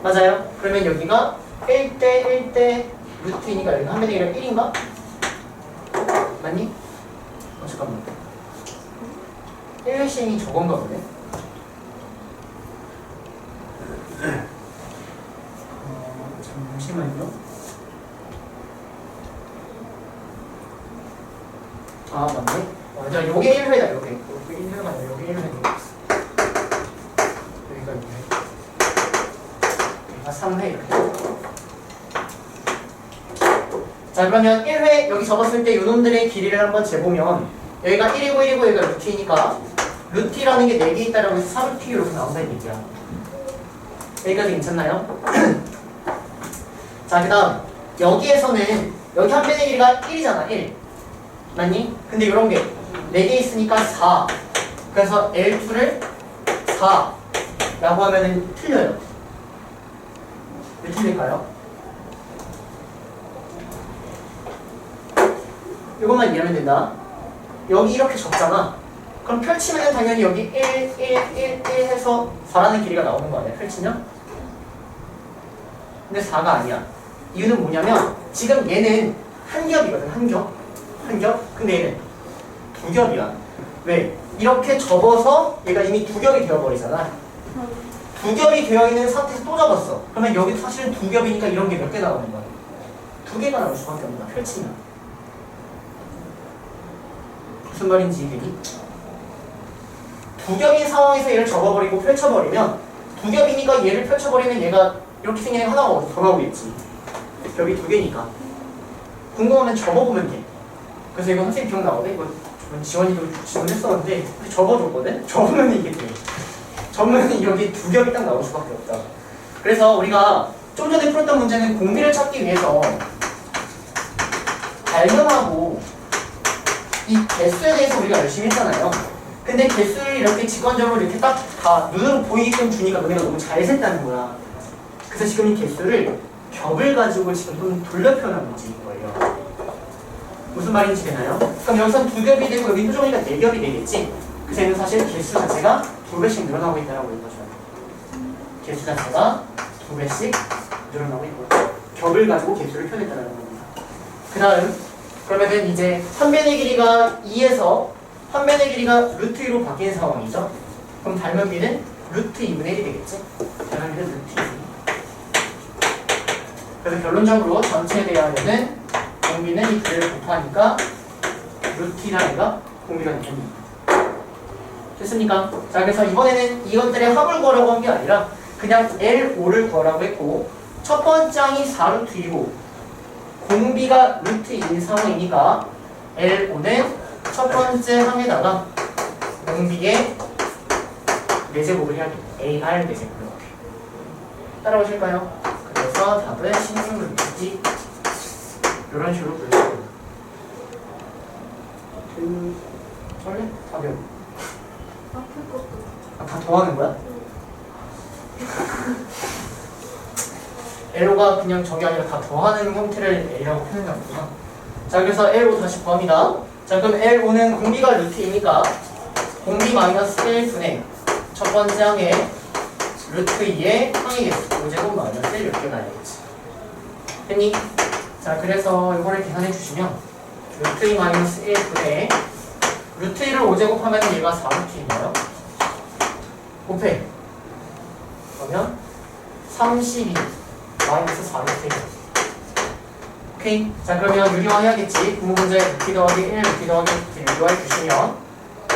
맞아요? 그러면 여기가 1대 루트이니까 여기 한 변의 길이가 1인가? 맞니? 잠깐만. 1이 저건가 보네. 잠시만요. 아, 맞네. 자, 요게 1회다, 요게. 요게 1회가 아니라 요게 1회 되겠어. 여기가 2회. 여기가 3회 이렇게. 자, 그러면 1회 여기 적었을 때 요놈들의 길이를 한번 재보면 여기가 1이고 여기가 루트이니까 루트라는 게 4개 있다라고 해서 4루트 이렇게 나온다는 얘기야. 여기까지 괜찮나요? 자, 그 다음 여기에서는 여기 한 변의 길이가 1이잖아. 1 맞니? 근데 이런 게 4개 있으니까 4. 그래서 L2를 4 라고 하면은 틀려요. 왜 틀릴까요? 이것만 이해하면 된다. 여기 이렇게 접잖아. 그럼 펼치면 당연히 여기 1 해서 4라는 길이가 나오는 거 아니야? 펼치면? 근데 4가 아니야. 이유는 뭐냐면 지금 얘는 한 겹이거든. 한 겹. 근데 얘는 두 겹이야. 왜? 이렇게 접어서 얘가 이미 두 겹이 되어버리잖아. 두 겹이 되어있는 상태에서 또 접었어. 그러면 여기도 사실은 두 겹이니까 이런 게 몇 개 나오는 거야? 2개가 나올 수밖에 없는 거야. 펼치면. 무슨 말인지 이해되니? 두 겹인 상황에서 얘를 접어버리고 펼쳐버리면 두 겹이니까 얘를 펼쳐버리면 얘가 이렇게 생긴 하나가 어디서 더 나오겠지. 겹이 2개니까. 궁금하면 접어보면 돼. 그래서 이거 선생님 기억나거든? 이거 지원이도 지원했었는데 접어줬거든? 접으면 이게 돼. 접으면 여기 두 겹이 딱 나올 수밖에 없다. 그래서 우리가 좀 전에 풀었던 문제는 공비를 찾기 위해서 발명하고 이 개수에 대해서 우리가 열심히 했잖아요. 근데 개수를 이렇게 직관적으로 이렇게 딱 다 눈으로 보이게끔 주니까 너네가 너무 잘 셌다는 거야. 그래서 지금 이 개수를 겹을 가지고 지금 좀 돌려 표현한 문제인 거예요. 무슨 말인지 되나요? 그럼 여기서 두 겹이 되고 여기 표정이니까 4겹이 되겠지? 그래서 얘는 사실 개수 자체가 2배씩 늘어나고 있다는 거죠. 개수 자체가 2배씩 늘어나고 있고 겹을 가지고 개수를 표현했다는 겁니다. 그 다음 그러면은 이제 한 변의 길이가 2에서 한 변의 길이가 루트 2로 바뀐 상황이죠. 그럼 닮은비는 루트 2분의 1이 되겠지. 닮은비는 루트 2. 그래서 결론적으로 전체에 대하여는 공비는 이 둘을 곱하니까 루트 2라는가 공비가 됩니다. 됐습니까? 자, 그래서 이번에는 이것들의 합을 구하라고 한 게 아니라 그냥 L5를 구하라고 했고 첫 번째 항이 4루트 2고 공비가 루트 2인 상황이니까 L5는 첫 번째 항에다가 공비의 4제곱을 해야 돼. AR 4제곱 이렇게. 따라오실까요? 그래서 답은 16루트 이런 식으로 불러요. 설레? 답이 없네. 앞에 것도. 아, 다 더하는 거야? L가 그냥 저게 아니라 다 더하는 형태를 A라고 표현해놨구나. 자, 그래서 L5 다시 구합니다. 자, 그럼 L5는 공비가 루트이니까 공비 마이너스 1분의 첫 번째 항에 루트 2의 항이겠지. 5제곱 마이너스 1 이렇게 나야겠지. 됐니? 자, 그래서 이거를 계산해 주시면 루트 2 마이너스 1분의 루트 1을 5제곱 하면 얘가 4루트인가요? 곱해. 그러면 32 마이너스 4루트. 오케이. 자, 그러면 유리화 해야겠지. 분모 문제에 루트 더하기 1, 루트 더하기 루트 유리화해 주시면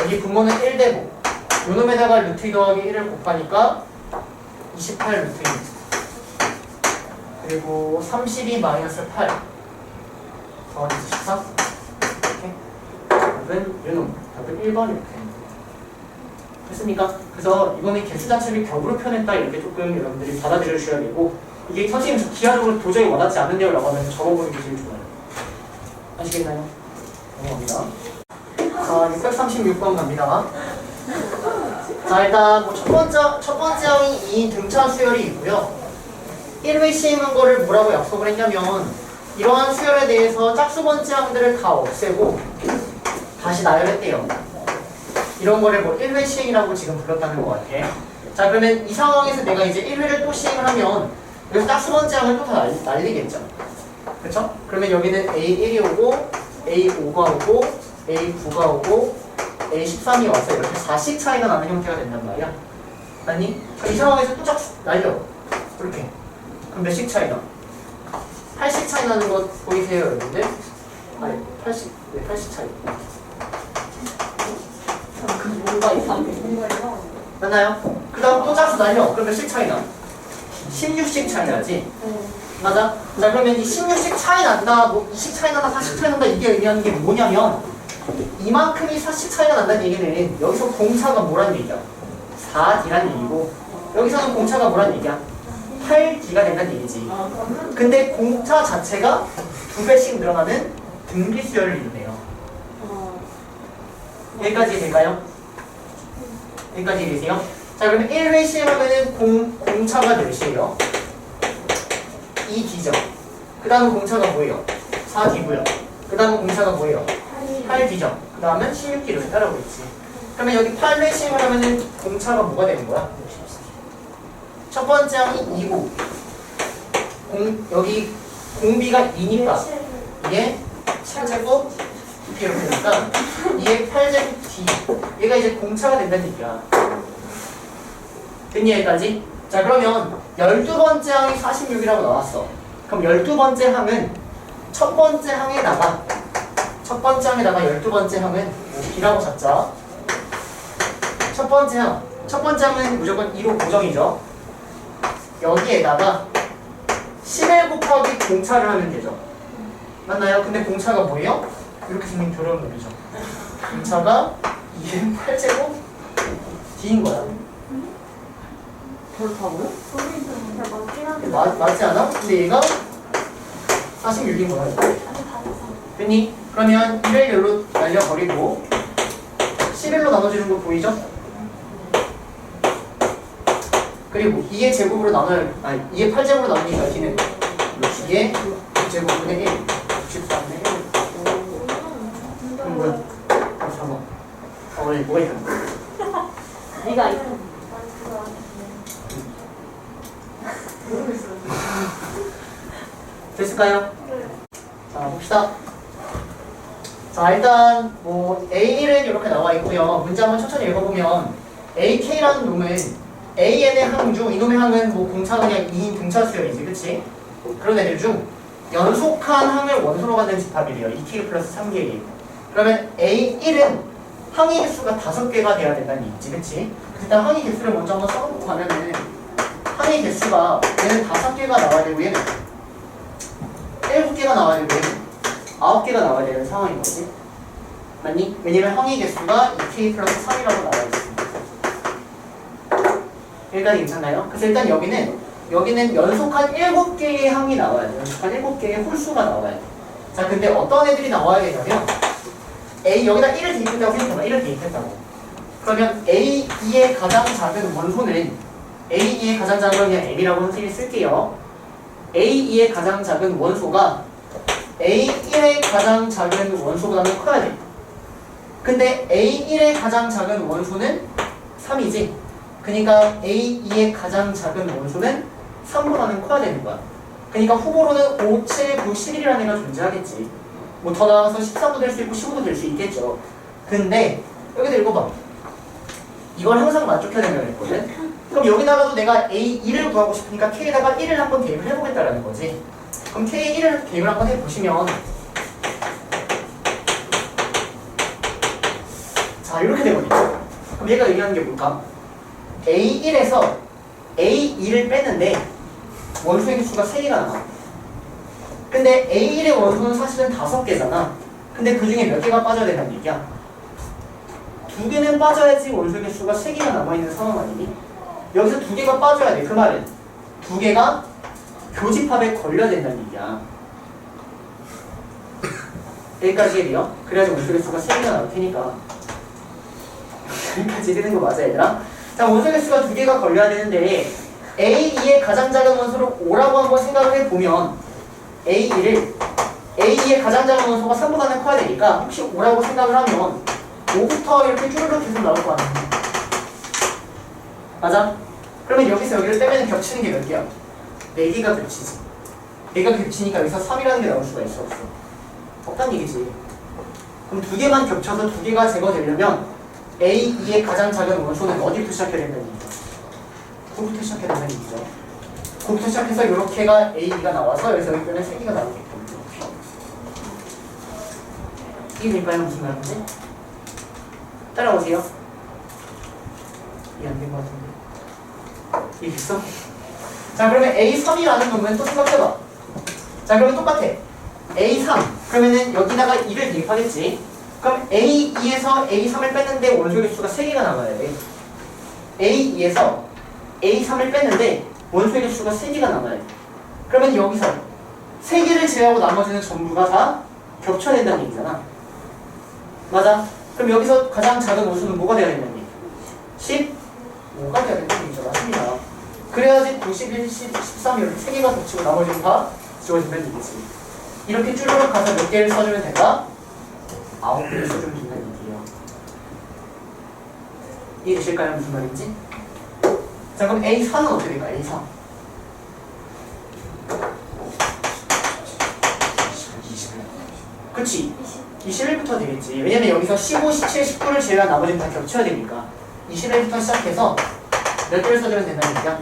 여기 분모는 1되고 요놈에다가 루트 더하기 1을 곱하니까 28 루트 1. 그리고 32 마이너스 8 더하기 14. 답은 요놈. 답은 1번 이렇게 됩니다. 됐습니까? 그래서 이거는 개수 자체를 격으로 표현했다 이렇게 조금 여러분들이 받아들여 주셔야 되고 이게 선생님 기하적으로 도저히 와닿지 않는데요 라고 하면 적어보는 게 제일 좋아요. 아시겠나요? 넘어갑니다. 자, 636번 갑니다. 자, 일단 뭐 첫 번째 항이 2인 등차 수열이 있고요. 1회 시행한 거를 뭐라고 약속을 했냐면 이러한 수열에 대해서 짝수 번째 항들을 다 없애고 다시 나열했대요. 이런 거를 뭐 1회 시행이라고 지금 불렀다는 것 같아. 자, 그러면 이 상황에서 내가 이제 1회를 또 시행을 하면 여기서 짝수 번째 항을 또 다 날리겠죠. 그쵸? 그러면 여기는 A1이 오고 A5가 오고 A9가 오고 A13이 와서 이렇게 4씩 차이가 나는 형태가 된단 말이야. 맞니? 그럼 이 상황에서 또 짝수 날려. 이렇게. 그럼 몇씩 차이 나? 8씩 차이 나는 거 보이세요, 여러분들? 아니, 80, 네, 80 차이. 그 뭔가 이상해. 뭔가 이상해. 맞나요? 그 다음 또 짝수 날려. 그럼 몇씩 차이 나? 16씩 차이 나지? 맞아? 자, 그러면 이 16씩 차이 난다, 뭐 20씩 차이 난다, 40씩 차이 난다 이게 의미하는 게 뭐냐면 이만큼이 40씩 차이가 난다는 얘기는 여기서 공차가 뭐란 얘기야? 4D란 얘기고 여기서는 공차가 뭐란 얘기야? 8D가 된다는 얘기지. 근데 공차 자체가 2배씩 늘어나는 등비수열을 이루네요. 여기까지 될까요? 여기까지 되세요? 자, 그러면 1회 시행하면은 공차가 몇이에요? 2D죠. 그 다음 공차가 뭐예요? 4D고요. 그 다음 공차가 뭐예요? 8D죠. 그 다음은 16D 이렇게 따라오고 있지. 그러면 여기 8회 시행을 하면은 공차가 뭐가 되는 거야? 첫 번째 항이 2고 여기 공비가 2니까 이게 7제곱 이렇게 되니까 이게 8제곱 D 얘가 이제 공차가 된다는 얘기야. 됐니 여기까지? 자, 그러면 12번째 항이 46이라고 나왔어. 그럼 12번째 항은 첫 번째 항에다가 12번째 항은 B라고 잡자. 첫 번째 항은 무조건 2로 고정이죠. 여기에다가 11 곱하기 공차를 하면 되죠. 맞나요? 근데 공차가 뭐예요? 이렇게 생긴 더러운 놈이죠. 공차가 2의 8제곱 D인 거야. 그렇다고요? 맞지 않아? 근데 얘가 46인 거야. 됐니? 그러면 1을 열로 날려버리고 11로 나눠지는 거 보이죠? 그리고 2의 제곱으로 나눠야, 2의 8제곱으로 나누니까 D는 2의 6제곱분의 1 64분의 1 그럼 뭐야? 3번 오늘 뭐가 있는 거야? 네가 있어. 됐을까요? 네. 자, 봅시다. 자, 일단 뭐 A1은 이렇게 나와 있고요. 문제 한번 천천히 읽어보면 AK라는 놈은 AN의 항중, 이놈의 항은 뭐 공차 그냥 2인 등차 수열이지, 그치? 그런 애들 중 연속한 항을 원소로 갖는 집합이래요. 2K 플러스 3K. 그러면 A1은 항의 개수가 5개가 돼야 된다는 얘기지, 그치? 일단 항의 개수를 먼저 한번 써놓고 가면은 항의 개수가 얘는 5개가 나와야 되고 얘는 7개가 나와야 되고 얘는 9개가 나와야 되는 상황인 거지. 맞니? 왜냐면 항의 개수가 2K 플러스 3이라고 나와 있습니다. 여기까지 괜찮나요? 그래서 일단 여기는 연속한 7개의 항이 나와야 돼. 연속한 7개의 홀수가 나와야 돼. 자, 근데 어떤 애들이 나와야 되냐면 A 여기다 1을 대입했다고 생각해봐. 1을 대입했다고. 그러면 A2의 가장 작은 원소는 A2의 가장 작은 건 그냥 M이라고 선생님이 쓸게요. A2의 가장 작은 원소가 A1의 가장 작은 원소보다는 커야 돼. 근데 A1의 가장 작은 원소는 3이지. 그러니까 A2의 가장 작은 원소는 3보다는 커야 되는 거야. 그러니까 후보로는 5, 7, 9, 11이라는 애가 존재하겠지. 뭐 더 나아가서 13도 될 수 있고 15도 될 수 있겠죠. 근데 여기도 읽어봐. 이걸 항상 만족해야 된다고 했거든. 그럼 여기다가도 내가 A2를 구하고 싶으니까 K에다가 1을 한번 대입을 해보겠다라는 거지. 그럼 K1을 대입을 한번 해보시면 자, 이렇게 되거든요. 그럼 얘가 얘기하는 게 뭘까? A1에서 A2를 뺐는데 원소의 개수가 3개가 나와. 근데 A1의 원소는 사실은 5개잖아. 근데 그 중에 몇 개가 빠져야 된다는 얘기야? 2개는 빠져야지 원소의 개수가 3개가 남아있는 상황 아니니? 여기서 2개가 빠져야 돼. 그 말은 2개가 교집합에 걸려야 된다는 얘기야. 여기까지 해요. 그래야지 원소의 개수가 3개가 나올 테니까. 여기까지 되는 거 맞아, 얘들아? 자, 원소 개수가 2개가 걸려야 되는데 A2의 가장 작은 원소를 5라고 한번 생각을 해보면 A2의 가장 작은 원소가 3보다는 커야 되니까 혹시 5라고 생각을 하면 5부터 이렇게 쭈르륵 계속 나올 거 아니야. 맞아? 그러면 여기서 여기를 빼면 겹치는 게 몇 개야? 4개가 겹치지. 4개가 겹치니까 여기서 3이라는 게 나올 수가 있어, 없어? 없단 얘기지. 그럼 2개만 겹쳐서 2개가 제거되려면 A2의 가장 작은 원소는 어디부터 시작해야 된다는 얘기죠? 9부터 시작해야 된다는 얘기죠. 9부터 시작해서 이렇게가 A2가 나와서 여기서 여기 빼면 3개가 나오겠고. 이게 될까요? 무슨 말인지? 따라오세요. 이해 안 된 것 같은데. 이해됐어? 자, 그러면 A3이라는 놈은 또 생각해봐. 자, 그러면 똑같아. A3. 그러면은 여기다가 2를 대입하겠지. 그럼 A2에서 A3을 뺐는데 원소 개수가 3개가 남아야 돼. A2에서 A3을 뺐는데 원소 개수가 3개가 남아야 돼. 그러면 여기서 3개를 제외하고 나머지는 전부가 다 겹쳐야 된다는 얘기잖아. 맞아? 그럼 여기서 가장 작은 원소는 뭐가 돼야 된다는 얘기? 15가 돼야 된다는 얘기죠. 맞습니다. 그래야지 91, 10, 13 이렇게 3개가 겹치고 나머지는 다 지워진다는 얘기지. 이렇게 쭈르륵 가서 몇 개를 써주면 된다? 9개를 써주면 된다는 얘기예요. 이해되실까요? 무슨 말인지? 자, 그럼 A4는 어떻게 될까? A4 그치? 21부터 되겠지. 왜냐면 여기서 15, 17, 19를 제외한 나머지는 다 겹쳐야 되니까 21부터 시작해서 몇 개를 써주면 된다는 얘기야?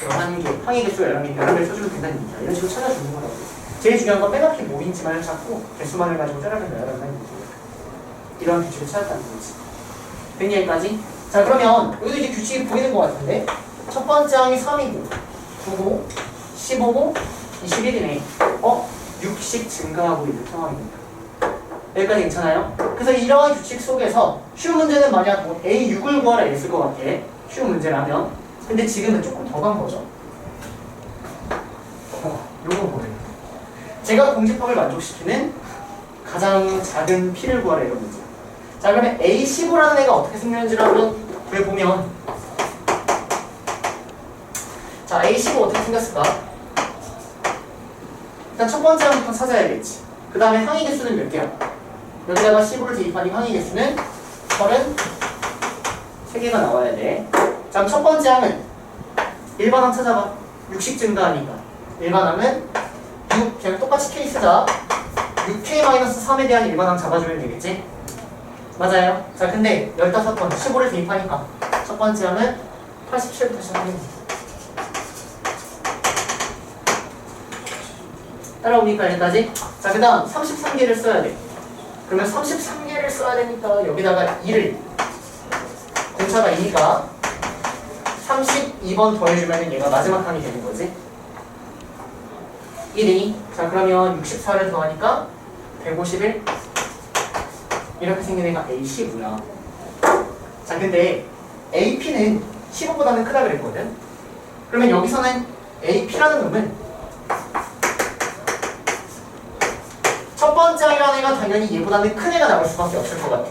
11개, 항의 개수가 11개, 11개를 써주면 된다는 얘기야. 이런 식으로 찾아주는 거라고. 제일 중요한 건 빼놓기 뭐인지만을 찾고 개수만을 가지고 짜라면 된다는 얘기야. 이런 규칙을 찾았다는 거지. 된 얘기까지? 자, 그러면 여기도 이제 규칙이 보이는 것 같은데 첫 번째 항이 3이고 9고 15고 21이네. 60 증가하고 있는 상황입니다. 여기까지 괜찮아요? 그래서 이러한 규칙 속에서 쉬운 문제는 만약 뭐 A6을 구하라 했을 것 같아. 쉬운 문제라면. 근데 지금은 조금 더 간 거죠. 요건 뭐예요? 제가 공집합을 만족시키는 가장 작은 P를 구하라 이런 문제. 자, 그러면 A15라는 애가 어떻게 생겼는지를 한번 구해보면, 자, A15 어떻게 생겼을까? 일단 첫 번째 항부터 찾아야겠지. 그 다음에 항의 개수는 몇 개야? 여기다가 15를 대입하니 항의 개수는 33개가 나와야 돼. 자, 그럼 첫 번째 항은 일반항 찾아봐. 60 증가하니까 일반항은 6 그냥 똑같이 K 쓰자. 6K-3에 대한 일반항 잡아주면 되겠지? 맞아요. 자, 근데 15번 15를 대입하니까 첫 번째 항은 87부터 시작하면 돼. 따라오니까 여기까지. 자, 그 다음 33개를 써야 돼. 그러면 33개를 써야 되니까 여기다가 2를 공차가 2니까 32번 더해주면 얘가 마지막 항이 되는 거지. 1이. 자, 그러면 64를 더하니까 151 이렇게 생긴 애가 A15야. 자, 근데 AP는 15보다는 크다 그랬거든. 그러면 여기서는 AP라는 놈은 첫 번째 항이라는 애가 당연히 얘보다는 큰 애가 나올 수밖에 없을 것 같아.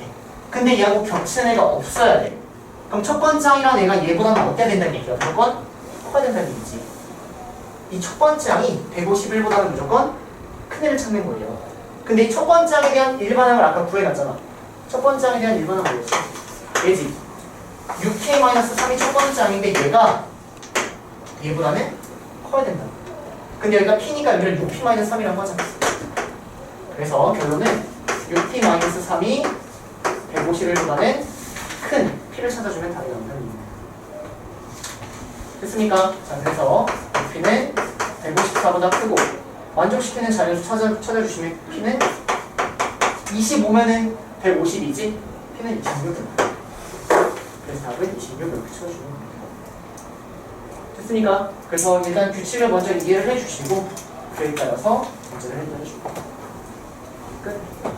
근데 얘하고 겹치는 애가 없어야 돼. 그럼 첫 번째 항이라는 애가 얘보다는 어때야 된다는 얘기야? 무조건 커야 된다는 얘기지. 이 첫 번째 항이 151보다는 무조건 큰 애를 찾는 거예요. 근데 이 첫 번째 항에 대한 일반항을 아까 구해놨잖아. 첫 번째 항에 대한 일반항 뭐였어? 얘지. 6K-3이 첫 번째 항인데 얘가 얘보다는 커야 된다. 근데 여기가 P니까 여기를 6P-3이라고 하잖아. 그래서 결론은 6P-3이 151보다는 큰 P를 찾아주면 답이 나온다는 얘기입니다. 됐습니까? 자, 그래서 P는 154보다 크고 만족시키는 자연수 찾아주시면 P는 25면은 150이지? P는 26입니다. 그래서 답은 26 이렇게 쳐주시면 됩니다. 됐습니까? 그래서 일단 규칙을 먼저 이해를 해주시고 그에 따라서 문제를 해결해주고 끝.